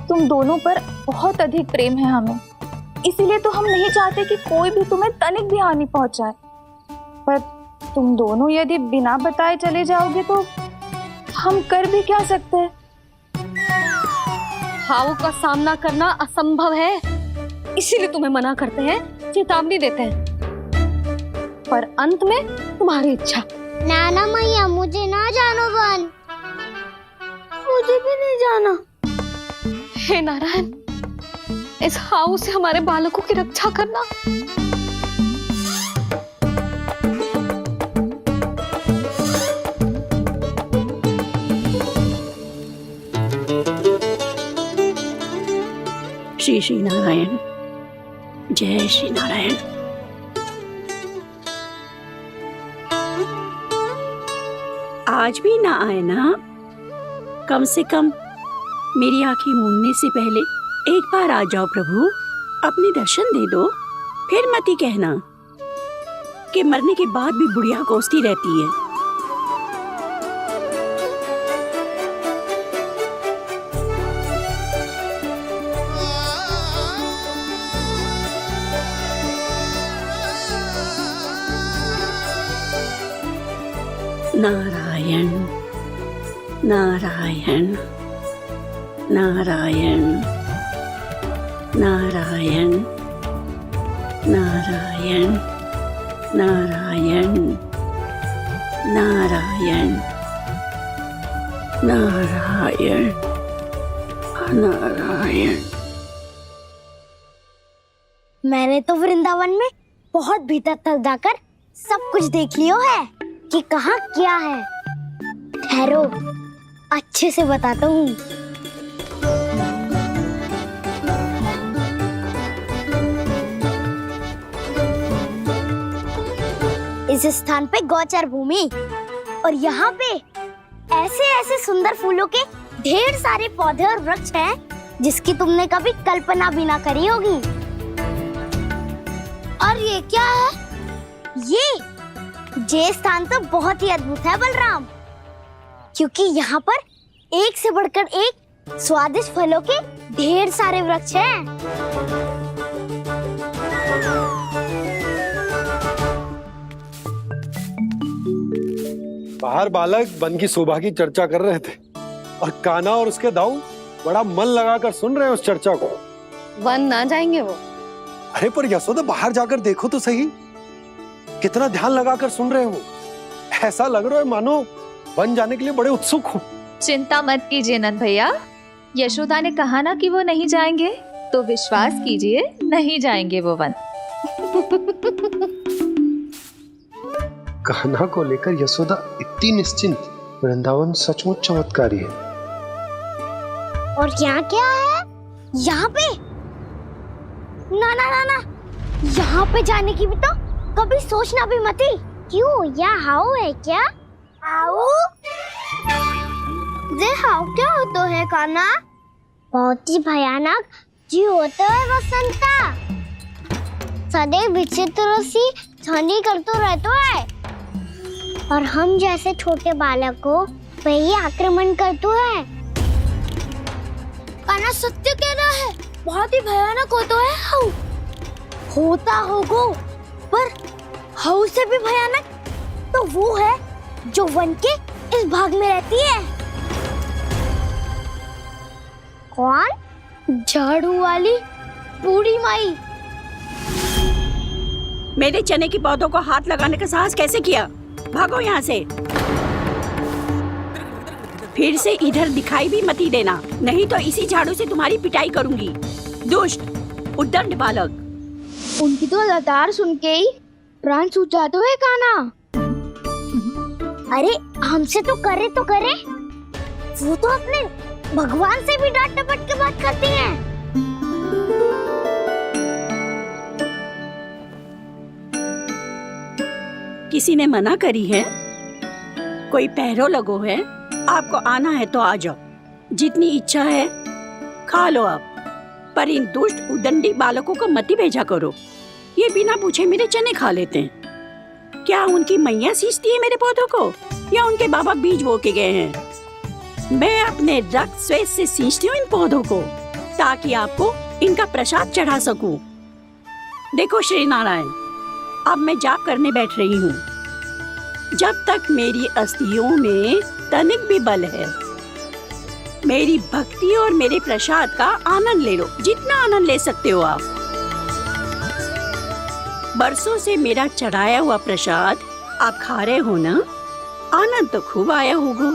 तुम दोनों पर बहुत अधिक प्रेम है हमें, इसीलिए तो हम नहीं चाहते कि कोई भी तुम्हें तनिक भी हानि पहुंचाए। पर तुम दोनों यदि बिना बताए चले जाओगे तो हम कर भी क्या सकते हैं? हाउ का सामना करना असंभव है, इसीलिए तुम्हें मना करते हैं, चेतावनी देते हैं। पर अंत में तुम्हारी इच्छा। नाना मैया, मुझे ना जानो वन। मुझे भी नहीं जाना। हे नारायण, इस हाउ से हमारे बालकों की रक्षा करना। श्री श्री नारायण, जय श्री नारायण। आज भी ना आए ना? कम से कम मेरी आंखें मूंदने से पहले एक बार आ जाओ प्रभु, अपने दर्शन दे दो। फिर मत ही कहना कि मरने के बाद भी बुढ़िया कोसती रहती है। नारायण नारायण नारायण नारायण नारायण नारायण नारायण नारायण नारायण। मैंने तो वृंदावन में बहुत भीतर तक जाकर सब कुछ देख लियो है कि कहाँ क्या है। ठहरो, अच्छे से बताता हूँ। इस स्थान पे गौचर भूमि, और यहाँ पे ऐसे ऐसे सुंदर फूलों के ढेर सारे पौधे और वृक्ष हैं जिसकी तुमने कभी कल्पना भी ना करी होगी। और ये क्या है? ये स्थान तो बहुत ही अद्भुत है बलराम, क्योंकि यहाँ पर एक से बढ़कर एक स्वादिष्ट फलों के ढेर सारे वृक्ष हैं। बाहर बालक वन की शोभा की चर्चा कर रहे थे और कान्हा और उसके दाऊ बड़ा मन लगाकर सुन रहे हैं उस चर्चा को। वन ना जाएंगे वो। अरे पर यशोदा बाहर जाकर देखो तो सही, कितना ध्यान लगाकर सुन रहे हो। ऐसा लग रहा है मानो वन जाने के लिए बड़े उत्सुक हो। चिंता मत कीजिए नंद भैया, यशोदा ने कहा ना कि वो नहीं जाएंगे, तो विश्वास कीजिए नहीं जाएंगे वो वन। कान्हा को लेकर यशोदा इतनी निश्चिंत, वृंदावन सचमुच चमत्कारी है। और यहाँ क्या है? यहाँ पे? ना ना ना ना, यहाँ पे जाने की भी तो कभी सोचना भी मत ही। क्यों, यहाँ हाउ है क्या? हाउ? ये हाउ क्या होता है कान्हा? बहुत ही भयानक जी होता है वसंता। सदैव विचित्र सी ध्वनि करते रहता है और हम जैसे छोटे बालक को वही आक्रमण करते है। कान्हा सत्य कह रहा है, बहुत ही भयानक होता है हाउ। होता होगा, पर हाउ से भी भयानक तो वो है जो वन के इस भाग में रहती है। कौन? झाड़ू वाली बूढ़ी माई। मेरे चने की पौधों को हाथ लगाने का साहस कैसे किया? भागो यहाँ से। फिर से इधर दिखाई भी मत ही देना, नहीं तो इसी झाड़ू से तुम्हारी पिटाई करूंगी। दुष्ट उद्दंड बालक। उनकी तो लतार सुन के ही प्राण सूझ जाते हैं कान्हा। अरे हमसे तो करे, वो तो अपने भगवान से भी डांट डपट के बात करती हैं। किसी ने मना करी है? कोई पहरो लगो है? आपको आना है तो आ जाओ, जितनी इच्छा है खा लो आप, पर इन दुष्ट उदंडी बालकों को मत ही भेजा करो। ये बिना पूछे मेरे चने खा लेते हैं। क्या उनकी मैया सींचती है मेरे पौधों को, या उनके बाबा बीज बो के गए हैं? मैं अपने रक्त स्वेद से सींचती हूँ इन पौधों को, ताकि आपको इनका प्रसाद चढ़ा सकूं। देखो श्री नारायण, अब मैं जाप करने बैठ रही हूँ। जब तक मेरी अस्थियों में तनिक भी बल है, मेरी भक्ति और मेरे प्रसाद का आनंद ले लो, जितना आनंद ले सकते हो आप। बरसों से मेरा चढ़ाया हुआ प्रसाद आप खा रहे हो ना, आनंद तो खूब आया होगा।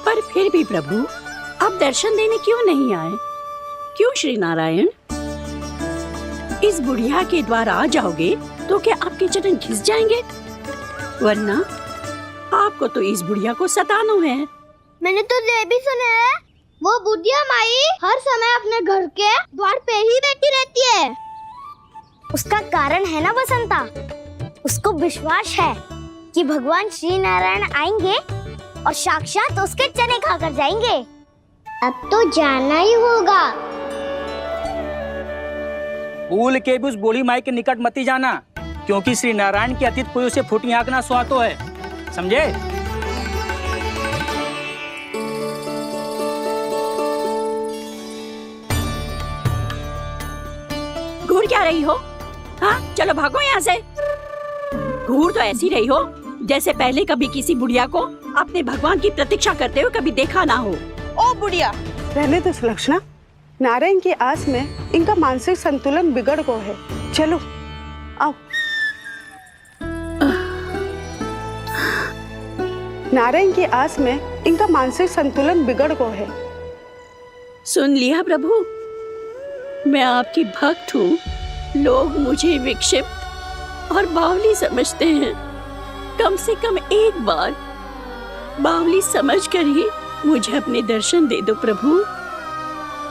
पर फिर भी प्रभु आप दर्शन देने क्यों नहीं आए? क्यों श्री नारायण? इस बुढ़िया के द्वार आ जाओगे तो क्या आपके चरण घिस जाएंगे? वरना आपको तो इस बुढ़िया को सताना है। मैंने तो ये भी सुना है, वो बुढ़िया माई हर समय अपने घर के द्वार पे ही बैठी रहती है। उसका कारण है ना बसंता, उसको विश्वास है कि भगवान श्री नारायण आएंगे और साक्षात उसके चने खाकर जाएंगे। अब तो जाना ही होगा। भूल के भी उस बूढ़ी माई के निकट मत ही जाना, क्योंकि श्री नारायण की अतीत कोई उसे फूटी आंख ना सुहातो है, समझे? घूर क्या रही हो? हाँ, चलो भागो यहाँ से। घूर तो ऐसी रही हो जैसे पहले कभी किसी बुढ़िया को अपने भगवान की प्रतीक्षा करते हुए कभी देखा ना हो। ओ बुढ़िया, रहने दो सुलक्षणा, नारायण की आस में इनका मानसिक संतुलन बिगड़ गया है। चलो आओ। नारायण की आस में इनका मानसिक संतुलन बिगड़ गया है। सुन लिया प्रभु, मैं आपकी भक्त हूँ। लोग मुझे विक्षिप्त और बावली समझते हैं। कम से कम एक बार बावली समझकर ही मुझे अपने दर्शन दे दो प्रभु।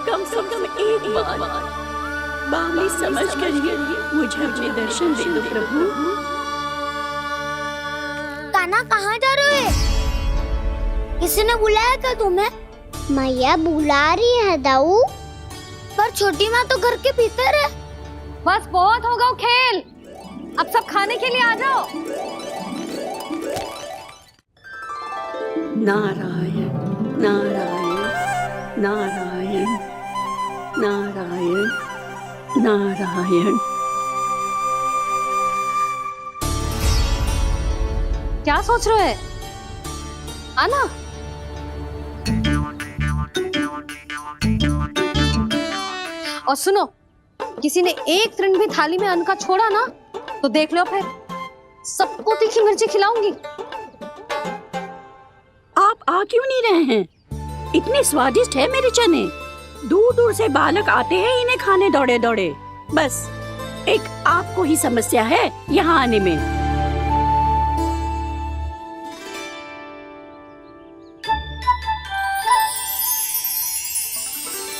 कम से कम एक बार बावली समझकर ही मुझे अपने दर्शन दे दो प्रभु। कान्हा कहाँ जा रहे हो? किसी ने बुलाया था तुम्हें? मैया बुला रही है दाऊ, पर छोटी माँ तो घर के भीतर है। बस बहुत हो गया खेल, अब सब खाने के लिए आ जाओ। नारायण नारायण नारायण नारायण नारायण। क्या सोच रहे हैं? आना। और सुनो, किसी ने एक तृण भी थाली में अन्न का छोड़ा ना तो देख लो फिर सबको तीखी मिर्ची खिलाऊंगी। आप आ क्यों नहीं रहे हैं? इतने स्वादिष्ट है मेरे चने। दूर दूर से बालक आते हैं इन्हें खाने दौड़े दौड़े। बस एक आपको ही समस्या है यहाँ आने में।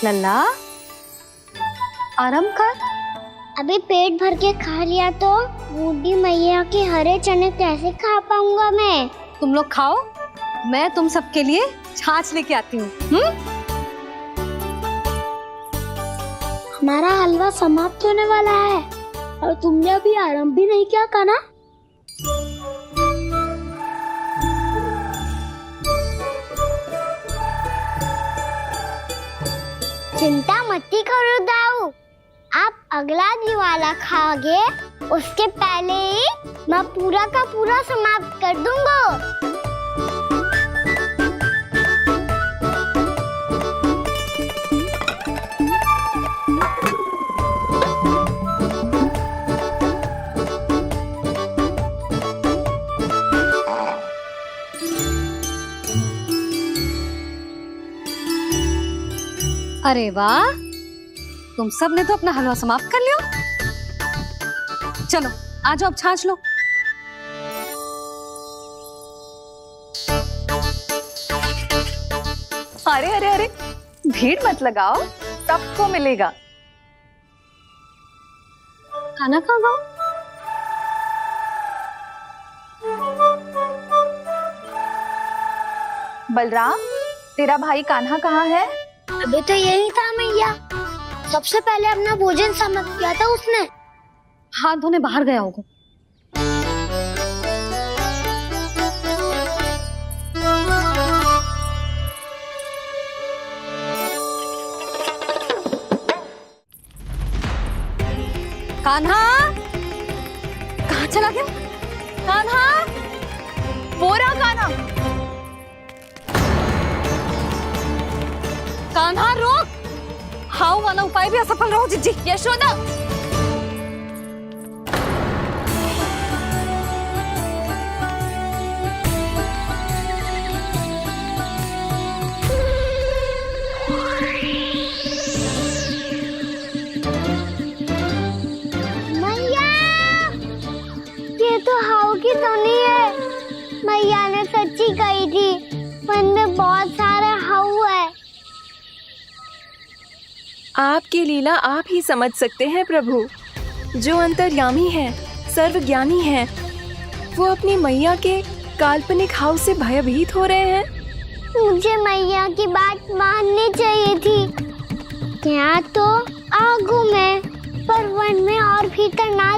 लल्ला आराम कर। अभी पेट भर के खा लिया तो बूढ़ी मैया के हरे चने कैसे खा पाऊंगा मैं? तुम लोग खाओ, मैं तुम सबके लिए छाछ लेके आती हूँ। हमारा हलवा समाप्त होने वाला है और तुमने अभी आराम भी नहीं किया कान्हा। चिंता मत करो दाऊ, आप अगला दिवाला खाओगे उसके पहले ही मैं पूरा का पूरा समाप्त कर दूंगा। अरे वाह, तुम सब ने तो अपना हलवा समाप्त कर लिया। चलो आ जाओ, अब छाछ लो। अरे अरे अरे, भीड़ मत लगाओ, सबको मिलेगा। खाना कहाँ गया? बलराम, तेरा भाई कान्हा कहाँ है? अभी तो यही था मैया, सबसे पहले अपना भोजन समाप्त किया था उसने। हाथ धोने बाहर गया होगा। कान्हा कहाँ चला गया? कान्हा, वो रहा कान्हा। कान्हा रोक, हाउ वाला उपाय भी असफल रहो जिज्जी। यशोदा, मैया, ये तो हाउ की धुनी है। मैया ने सच्ची कही थी, वन में बहुत सारे हाउ है। आपकी लीला आप ही समझ सकते हैं प्रभु। जो अंतर्यामी है, सर्वज्ञानी है, वो अपनी मैया के काल्पनिक हाव से भयभीत हो रहे हैं। मुझे मैया की बात माननी चाहिए थी। यहाँ तो आगू में, पर वन में और भीतर ना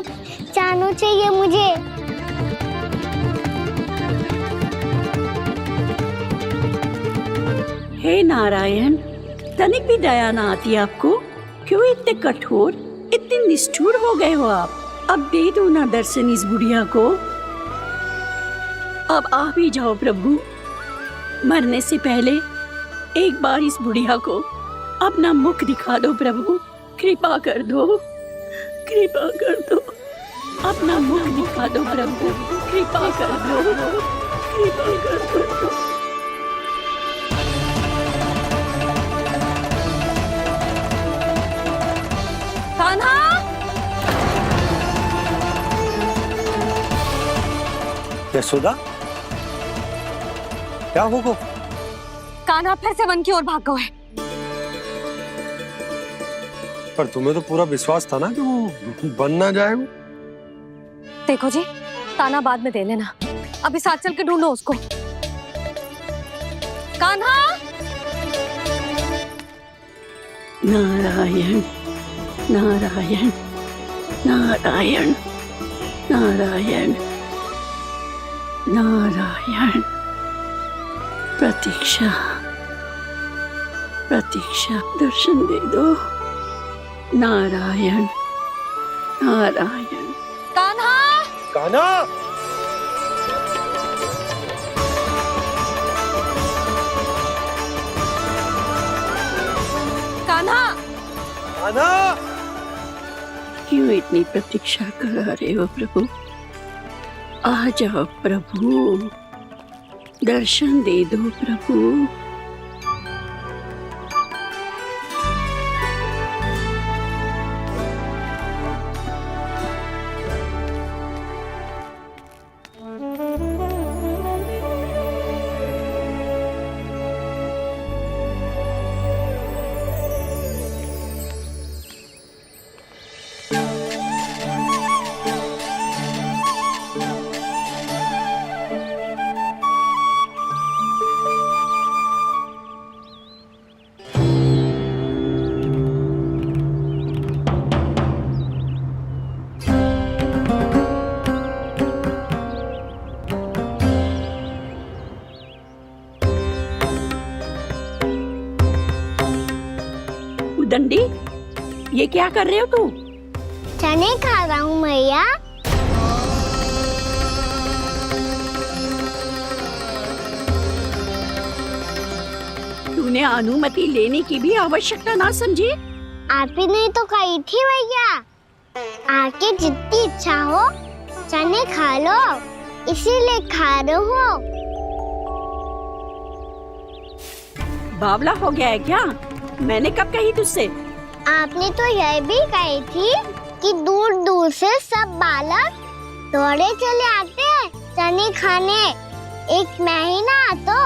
जाना चाहिए मुझे। हे नारायण, तनिक भी दया ना आती आपको? क्यों इतने कठोर, इतने निष्ठुर हो गए हो आप? अब दे दो ना दर्शन इस बुढ़िया को। अब आ भी जाओ प्रभु, मरने से पहले एक बार इस बुढ़िया को अपना मुख दिखा दो प्रभु। कृपा कर दो, कृपा कर दो, अपना मुख दिखा दो प्रभु। कृपा कर दो, कृपा कर दो। कान्हा, यशोदा, क्या होगा? कान्हा फिर से वन की ओर भाग गए। पर तुम्हें तो पूरा विश्वास था ना कि वो बन ना जाए। वो देखो जी, ताना बाद में दे लेना, अभी साथ चल के ढूंढो उसको। कान्हा, नारायण नारायण नारायण नारायण नारायण। प्रतीक्षा प्रतीक्षा, दर्शन दे दो। नारायण नारायण। कान्हा, कान्हा, कान्हा, कान्हा, क्यों इतनी प्रतीक्षा करा रहे हो प्रभु? आ जाओ प्रभु, दर्शन दे दो प्रभु। दंडी, ये क्या कर रहे हो तू? चने खा रहा हूँ मैया। तूने अनुमति लेने की भी आवश्यकता ना समझी? आप ही ने तो कही थी भैया, आके जितनी इच्छा हो चने खा लो, इसीलिए खा रहे हो। बावला हो गया है क्या? मैंने कब कही तुझसे? आपने तो यह भी कही थी कि दूर दूर से सब बालक दौड़े चले आते हैं चने खाने, एक महीना तो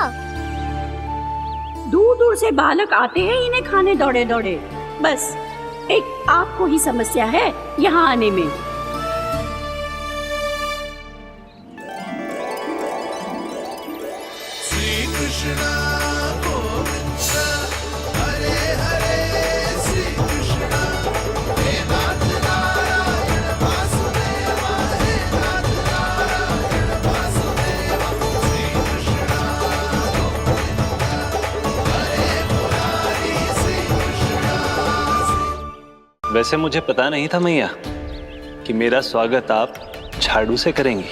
दूर दूर से बालक आते हैं इन्हें खाने दौड़े दौड़े। बस एक आपको ही समस्या है यहाँ आने में। श्री कृष्ण गोविंद हरे हरे, श्री कृष्ण हे नाथ नारायण वासुदेव, हे नाथ नारायण वासुदेव, श्री कृष्ण गोविंद हरे मुरारी, श्री कृष्ण। वैसे मुझे पता नहीं था मैया कि मेरा स्वागत आप झाड़ू से करेंगी।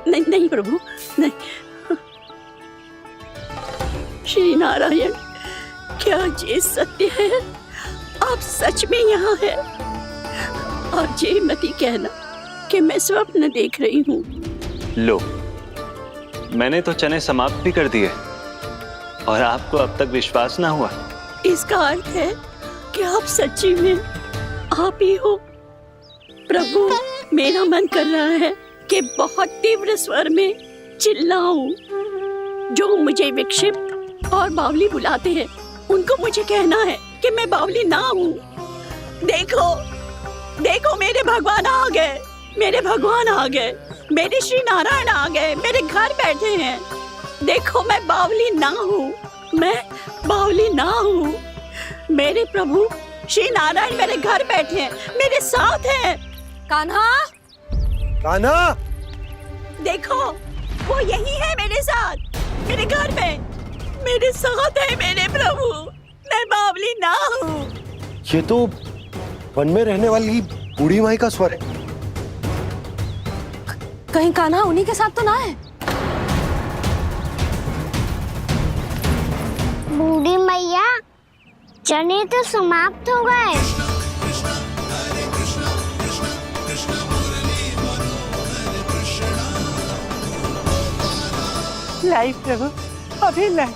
नहीं नहीं प्रभु, नहीं। श्री नारायण, क्या ये सत्य है? आप सच में यहाँ हैं? और ये मत ही कहना कि मैं स्वप्न देख रही हूँ। लो, मैंने तो चने समाप्त भी कर दिए और आपको अब तक विश्वास ना हुआ। इसका अर्थ है कि आप सच्ची में आप ही हो। प्रभु, मेरा मन कर रहा है कि बहुत तीव्र स्वर में चिल्लाऊं। जो मुझे विक्षिप्त और बावली बुलाते हैं उनको मुझे कहना है कि मैं बावली ना हूँ। देखो देखो, मेरे भगवान आ गए, मेरे भगवान आ गए, मेरे श्री नारायण आ गए, मेरे घर बैठे हैं। देखो, मैं बावली ना हूँ, मैं बावली ना हूँ। मेरे प्रभु श्री नारायण मेरे घर बैठे हैं, मेरे साथ हैं। कान्हा, कान्हा, देखो वो यही है मेरे साथ, मेरे घर में मेरे साथ है मेरे प्रभु। मैं बावली ना हूँ। ये तो वन में रहने वाली बूढ़ी माई का स्वर है। कहीं कान्हा उन्हीं के साथ तो ना है? बूढ़ी मैया, चने तो समाप्त हो गए। लाई प्रभु, अभी लाई।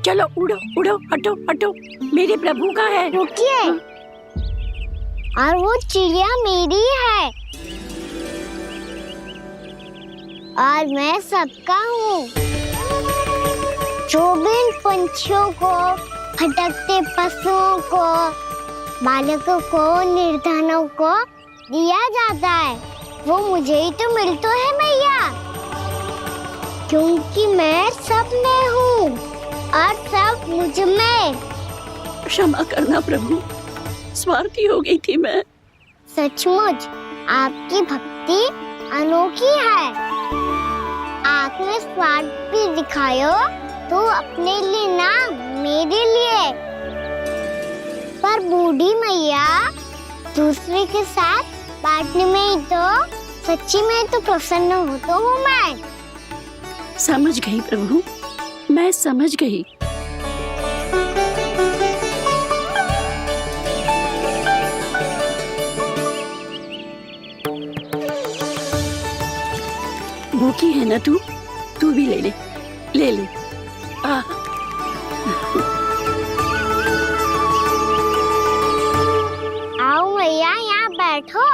चलो उड़ो उड़ो, हटो हटो, मेरे प्रभु का है। रुकिए, और वो चिड़िया मेरी है और मैं सबका हूँ। जो भी इन पंछियों को, भटकते पशुओं को, बालकों को, निर्धनों को दिया जाता है, वो मुझे ही तो मिलता है मैया, क्योंकि मैं सब में हूँ और सब मुझ में। क्षमा करना प्रभु, स्वार्थी हो गई थी मैं। सचमुच आपकी भक्ति अनोखी है। आपने स्वार्थ भी दिखायो तो अपने लिए ना, मेरे लिए। पर बूढ़ी मैया दूसरे के साथ बांटने में ही तो सच्ची में तो प्रसन्न हो तो हूँ मैं। समझ गई प्रभु, मैं समझ गई। भूखी है ना तू? तू भी ले ले, ले ले। आओ मैया, यहाँ बैठो।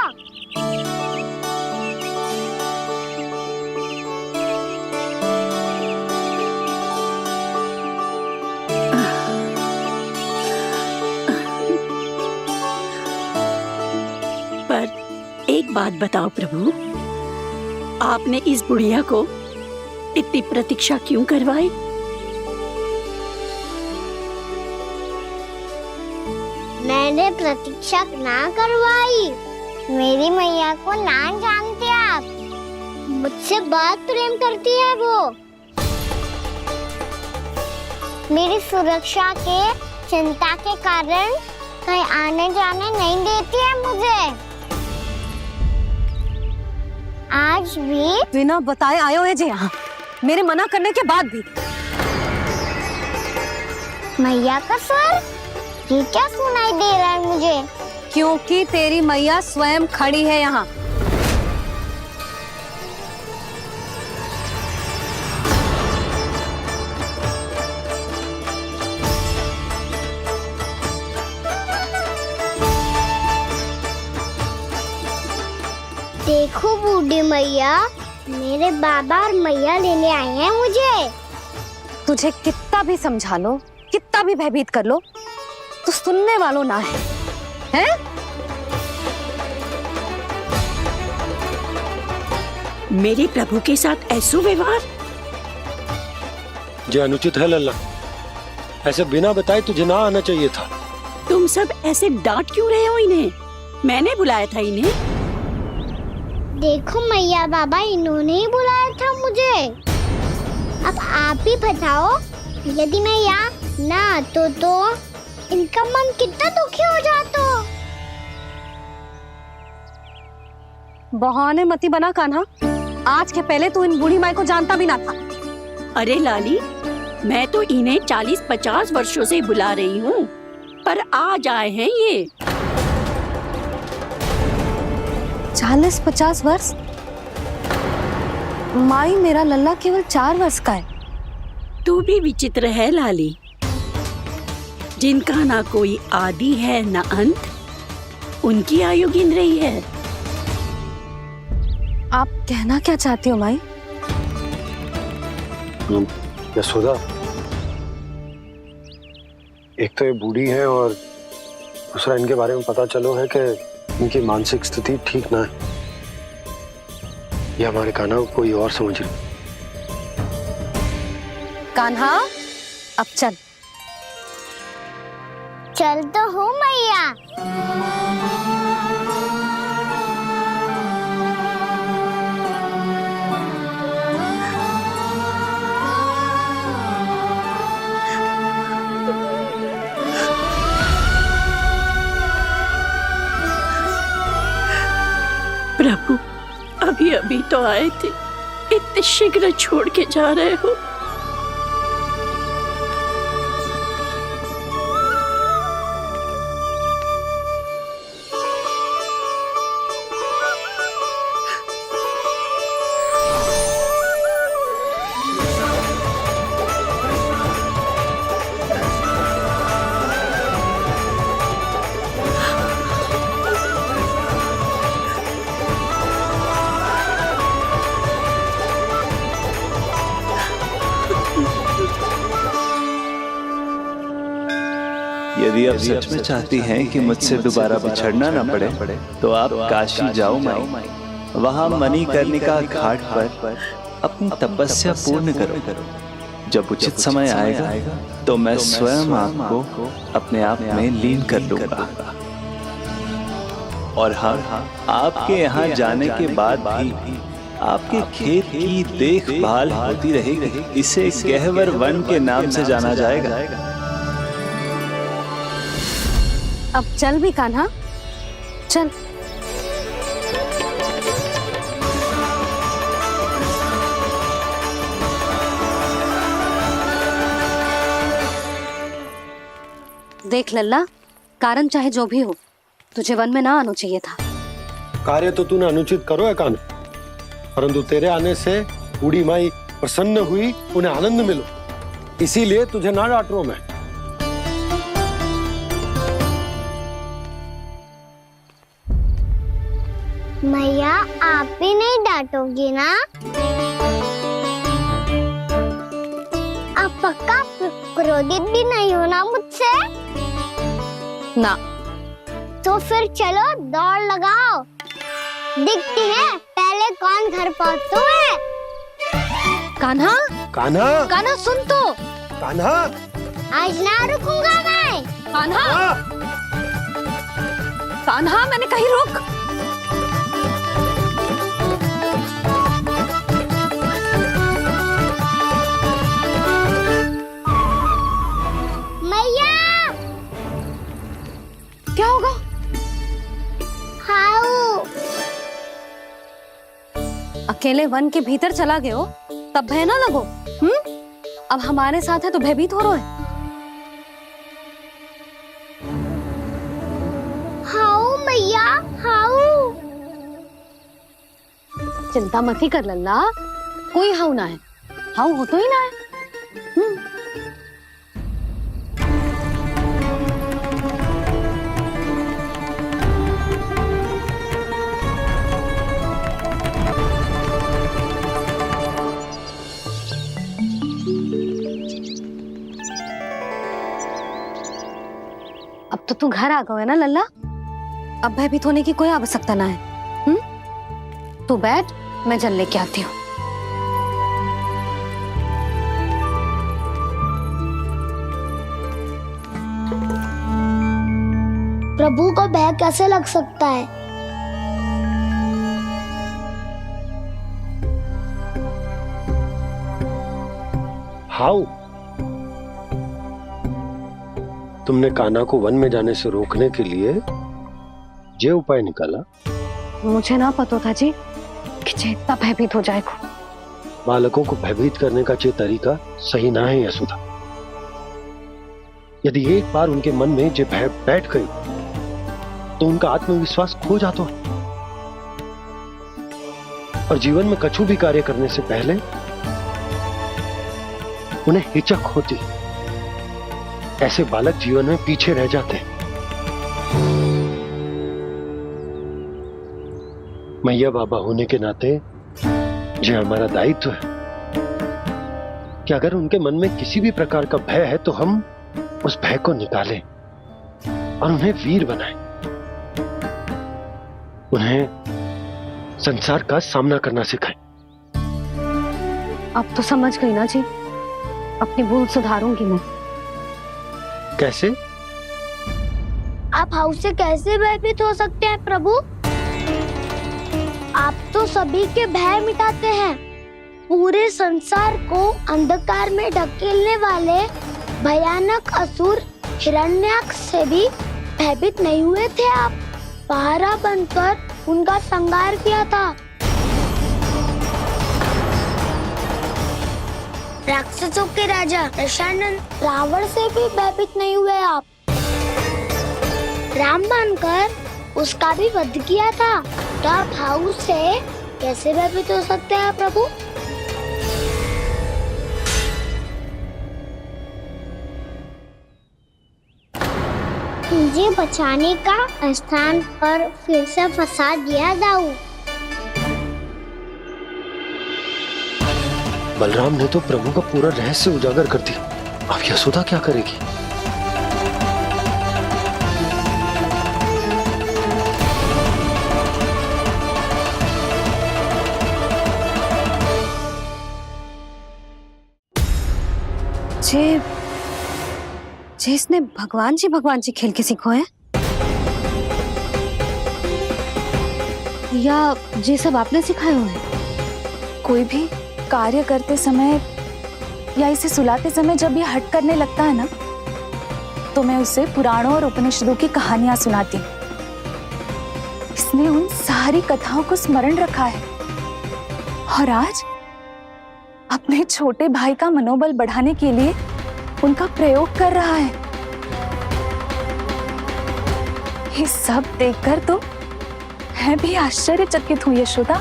पर एक बात बताओ प्रभु, आपने इस बुढ़िया को इतनी प्रतीक्षा क्यों करवाई? मैंने प्रतीक्षा ना करवाई। मेरी मैया को ना जानते आप, मुझसे बहुत प्रेम करती है वो। मेरी सुरक्षा के चिंता के कारण कहीं आने जाने नहीं देती है मुझे। आज भी बिना बताए आयो है जे यहाँ, मेरे मना करने के बाद भी। मैया का स्वर ये क्या सुनाई दे रहा है मुझे? क्योंकि तेरी मैया स्वयं खड़ी है यहाँ। देखो बूढ़ी मैया, मेरे बाबा और मैया लेने आए हैं मुझे। तुझे कितना भी समझा लो, कितना भी भयभीत कर लो, तो सुनने वालों ना है, हैं? मेरे प्रभु के साथ ऐसा व्यवहार जो अनुचित है लल्ला। ऐसे बिना बताए तुझे ना आना चाहिए था। तुम सब ऐसे डांट क्यों रहे हो इन्हें? मैंने बुलाया था इन्हें। देखो मैया बाबा, इन्होंने ही बुलाया था मुझे। अब आप ही बताओ, यदि मैं यहाँ ना आतो तो इनका मन कितना दुखी हो जाता। बहाने मती बना कान्हा, आज के पहले तू इन बूढ़ी माई को जानता भी ना था। अरे लाली, मैं तो इन्हें 40-50 वर्षों से बुला रही हूँ, पर आज आए हैं ये। 40-50 वर्ष? माई, मेरा लल्ला केवल 4 वर्ष का है। तू भी विचित्र है लाली, जिनका ना कोई आदि है ना अंत, उनकी आयु गिन रही है। आप कहना क्या चाहती हो माई? यशोदा, एक तो ये बूढ़ी है और दूसरा इनके बारे में पता चलो है कि इनकी मानसिक स्थिति ठीक ना है। ये हमारे कान्हा को कोई और समझ रही। कान्हा, अब चल। चल तो हूँ मैया। प्रभु, अभी अभी तो आए थे, इतने शीघ्र छोड़ के जा रहे हो? यदि आप सच में चाहती हैं कि मुझसे दोबारा बिछड़ना न पड़े तो आप काशी जाओ माई। वहां मणिकर्णिका घाट पर अपनी तपस्या पूर्ण करो। जब उचित समय आएगा तो मैं स्वयं आपको अपने आप में लीन कर लूंगा। और हाँ, आपके यहाँ जाने के बाद भी आपके खेत की देखभाल होती रहेगी। इसे गहवर वन के नाम से जाना जाएगा। अब चल भी कान्हा, चल। देख लल्ला, कारण चाहे जो भी हो, तुझे वन में ना आना चाहिए था। कार्य तो तूने अनुचित करो है कान्हा, परंतु तेरे आने से बूढ़ी माई प्रसन्न हुई, उन्हें आनंद मिलो, इसीलिए तुझे ना डांट रहा हूं मैं। मैया आप भी नहीं डांटोगी ना? आप पक्का क्रोधित भी नहीं हो ना मुझसे? ना। तो फिर चलो दौड़ लगाओ, दिखती है पहले कौन घर पहुंचता है। कान्हा, कान्हा, कान्हा सुन तो। कान्हा, आज ना रुकूंगा मैं। कान्हा, कान्हा मैंने कहीं रुक। मैया, क्या होगा? हाउ अकेले वन के भीतर चला गए हो तब भय ना लगो। अब हमारे साथ है तो भयभीत हो रहे हैं। हाउ मैया, हाउ। चिंता मत ही कर लल्ला, कोई हाउ ना है। हाउ हो तो ही ना है। अब तो तू घर आ गया है ना लल्ला, अब भयभीत होने की कोई आवश्यकता ना है। तू बैठ, मैं जल लेके आती हूँ। प्रभु को भय कैसे लग सकता है? हाउ? तुमने कान्हा को वन में जाने से रोकने के लिए ये उपाय निकाला? मुझे ना पता था जी कि जे इतना भयभीत हो जाएगा। बालकों को भयभीत करने का ये तरीका सही ना है यशोदा। यदि एक बार उनके मन में ये भय बैठ गई तो उनका आत्मविश्वास खो जाता है और जीवन में कछु भी कार्य करने से पहले उन्हें हिचक होती। ऐसे बालक जीवन में पीछे रह जाते हैं। मैया बाबा होने के नाते ये हमारा दायित्व है कि अगर उनके मन में किसी भी प्रकार का भय है तो हम उस भय को निकालें और उन्हें वीर बनाएं, उन्हें संसार का सामना करना सिखाएं। अब तो समझ गई ना जी, अपनी भूल सुधारूंगी मैं। कैसे? आप हाउ से कैसे भयभीत हो सकते हैं प्रभु? आप तो सभी के भय मिटाते हैं। पूरे संसार को अंधकार में ढकेलने वाले भयानक असुर हिरण्याक्ष से भी भयभीत नहीं हुए थे आप। पहरा बनकर उनका संहार किया था। राक्षसों के राजा दशानन रावण से भी भयभीत नहीं हुए आप। राम बनकर उसका भी वध किया था। तो आप हाउ से कैसे भयभीत हो सकते हैं प्रभु? मुझे बचाने का स्थान पर फिर से फंसा दिया जाऊं। बलराम ने तो प्रभु का पूरा रहस्य उजागर कर दिया। अब यशोदा क्या करेगी? जे इसने भगवान जी खेल के सीखो है, या ये सब आपने सिखाए हुए हैं? कोई भी कार्य करते समय या इसे सुलाते समय जब ये हट करने लगता है ना, तो मैं उसे पुराणों और उपनिषदों की कहानियां सुनाती हूँ। इसने उन सारी कथाओं को स्मरण रखा है और आज अपने छोटे भाई का मनोबल बढ़ाने के लिए उनका प्रयोग कर रहा है। ये सब देखकर तो मैं भी आश्चर्यचकित हूँ यशोदा।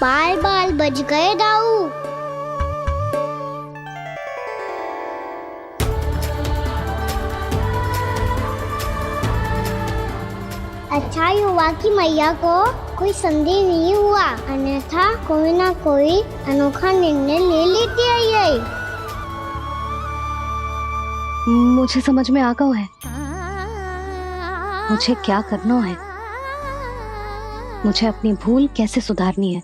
बाल बाल बज गए दाऊ। अच्छा ही हुआ कि मैया को कोई संदेह नहीं हुआ, अन्यथा कोई ना कोई अनोखा निर्णय ले लेती है ये। मुझे समझ में आ गया है मुझे क्या करना है। मुझे अपनी भूल कैसे सुधारनी है,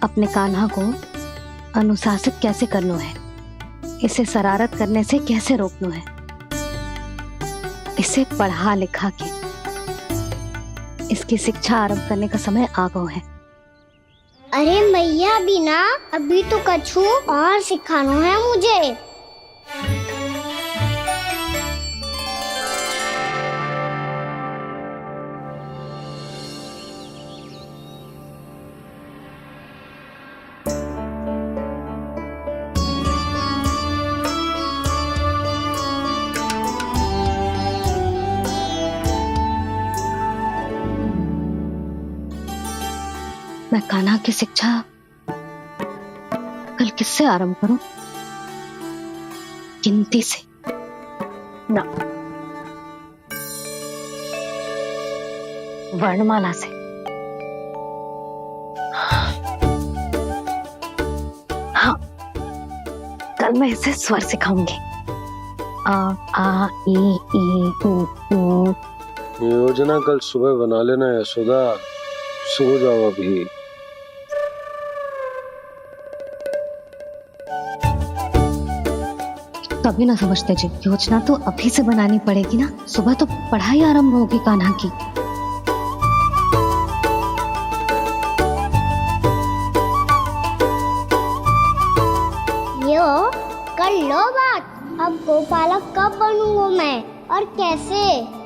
अपने कान्हा को अनुशासित कैसे करना है, इसे शरारत करने से कैसे रोकना है, इसे पढ़ा लिखा के इसकी शिक्षा आरंभ करने का समय आ गया है। अरे मैया बिना, अभी तो कछु और सिखाना है मुझे। मैं कान्हा की शिक्षा कल किससे आरंभ करूं? गिनती से ना, वर्णमाला से। हाँ, कल मैं इसे स्वर सिखाऊंगी। आ ई उ ऊ। योजना कल सुबह बना लेना यशोदा, सो जाओ अभी। कभी ना समझते जी, योजना तो अभी से बनानी पड़ेगी ना। सुबह तो पढ़ाई आरंभ होगी कान्हा की। यो कर लो बात। अब गोपालक कब बनूंगा मैं और कैसे?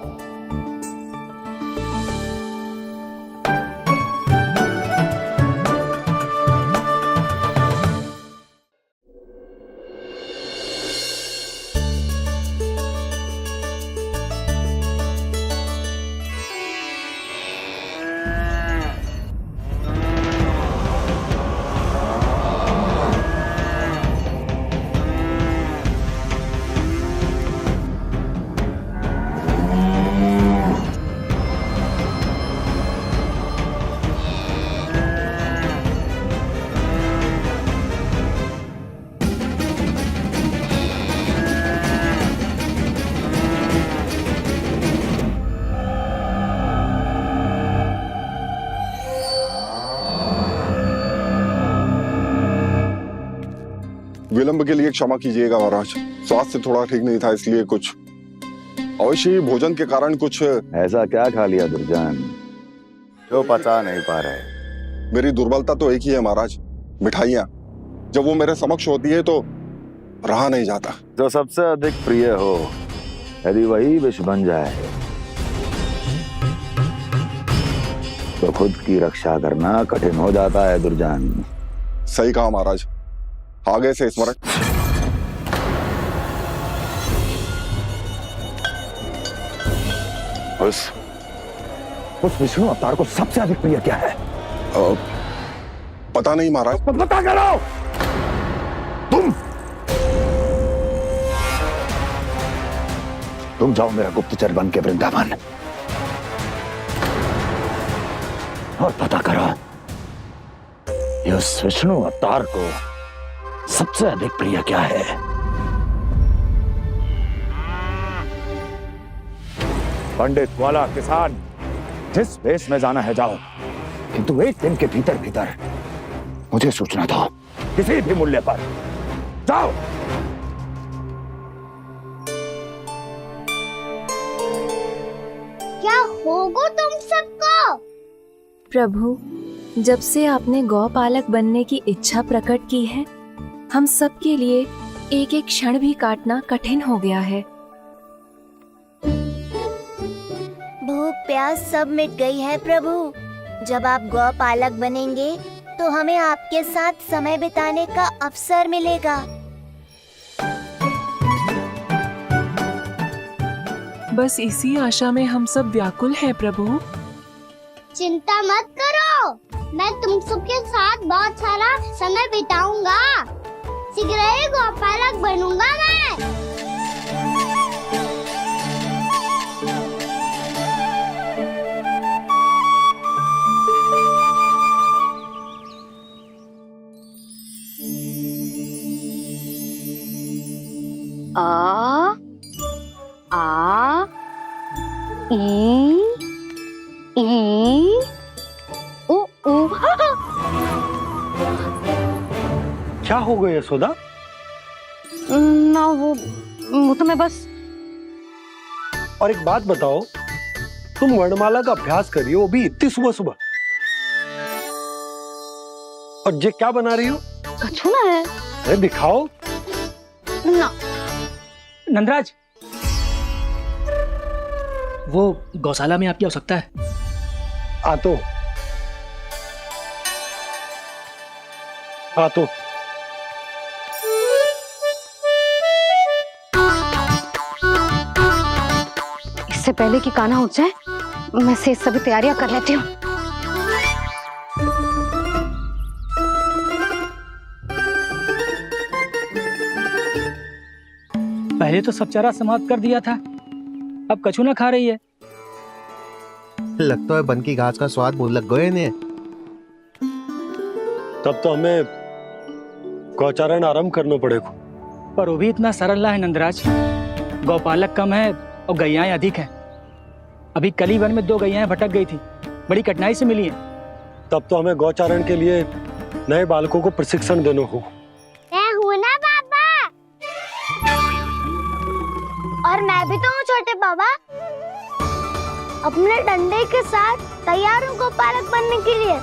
विलंब के लिए क्षमा कीजिएगा महाराज, स्वास्थ्य थोड़ा ठीक नहीं था इसलिए कुछ अवश्य ही भोजन के कारण कुछ। ऐसा क्या खा लिया दुर्जन जो पचा नहीं पा रहे? मेरी दुर्बलता तो एक ही है महाराज, मिठाइयाँ। जब वो मेरे समक्ष होती है तो रहा नहीं जाता। जो सबसे अधिक प्रिय हो, यदि वही विष बन जाए तो खुद की रक्षा करना कठिन हो जाता है दुर्जन। सही कहा महाराज, आगे से स्मरण। उस विष्णु अवतार को सबसे अधिक प्रिय क्या है? पता नहीं महाराज। पता करो। तुम जाओ मेरा गुप्तचर बन के वृंदावन और पता करो इस विष्णु अवतार को सबसे अधिक प्रिय क्या है। पंडित वाला किसान, जिस वेश में जाना है जाओ, किंतु एक दिन के भीतर भीतर मुझे सूचना दो। किसी भी मूल्य पर। जाओ। क्या होगा तुम सबको? प्रभु, जब से आपने गौपालक बनने की इच्छा प्रकट की है, हम सब के लिए एक एक क्षण भी काटना कठिन हो गया है। भूख प्यास सब मिट गई है प्रभु। जब आप गौपालक बनेंगे तो हमें आपके साथ समय बिताने का अवसर मिलेगा। बस इसी आशा में हम सब व्याकुल हैं प्रभु। चिंता मत करो, मैं तुम सबके साथ बहुत सारा समय बिताऊंगा। शीघ्र ही गौपालक बनूंगा मैं। आ आ ई उ उ। क्या हो गया यशोदा? ना वो तो मैं बस। और एक बात बताओ, तुम वर्णमाला का अभ्यास कर रही हो, वो भी इतनी सुबह सुबह, और ये क्या बना रही हो? कछुआ है। अरे दिखाओ ना। नंदराज, वो गौशाला में आपकी आवश्यकता है। आ तो इससे पहले कि कान्हा उठ जाए, मैं से सभी तैयारियां कर लेती हूँ। पहले तो सब चारा समाप्त कर दिया था, अब कछू ना खा रही है। लगता है बन की घास का स्वाद भूल लग गए ने। तब तो हमें गौचारण आरंभ करना पड़ेगा। पर वो भी इतना सरल है नंदराज। गौपालक कम है और गैयाएं अधिक हैं। अभी कली वन में 2 गैयाएं भटक गई थी, बड़ी कठिनाई से मिली हैं। तब तो हमें गौचारण के लिए नए बालकों को प्रशिक्षण देना हो। मैं हूँ ना बाबा, और मैं भी तो हूँ छोटे बाबा। अपने डंडे के साथ तैयार हूँ गौपालक बनने के लिए।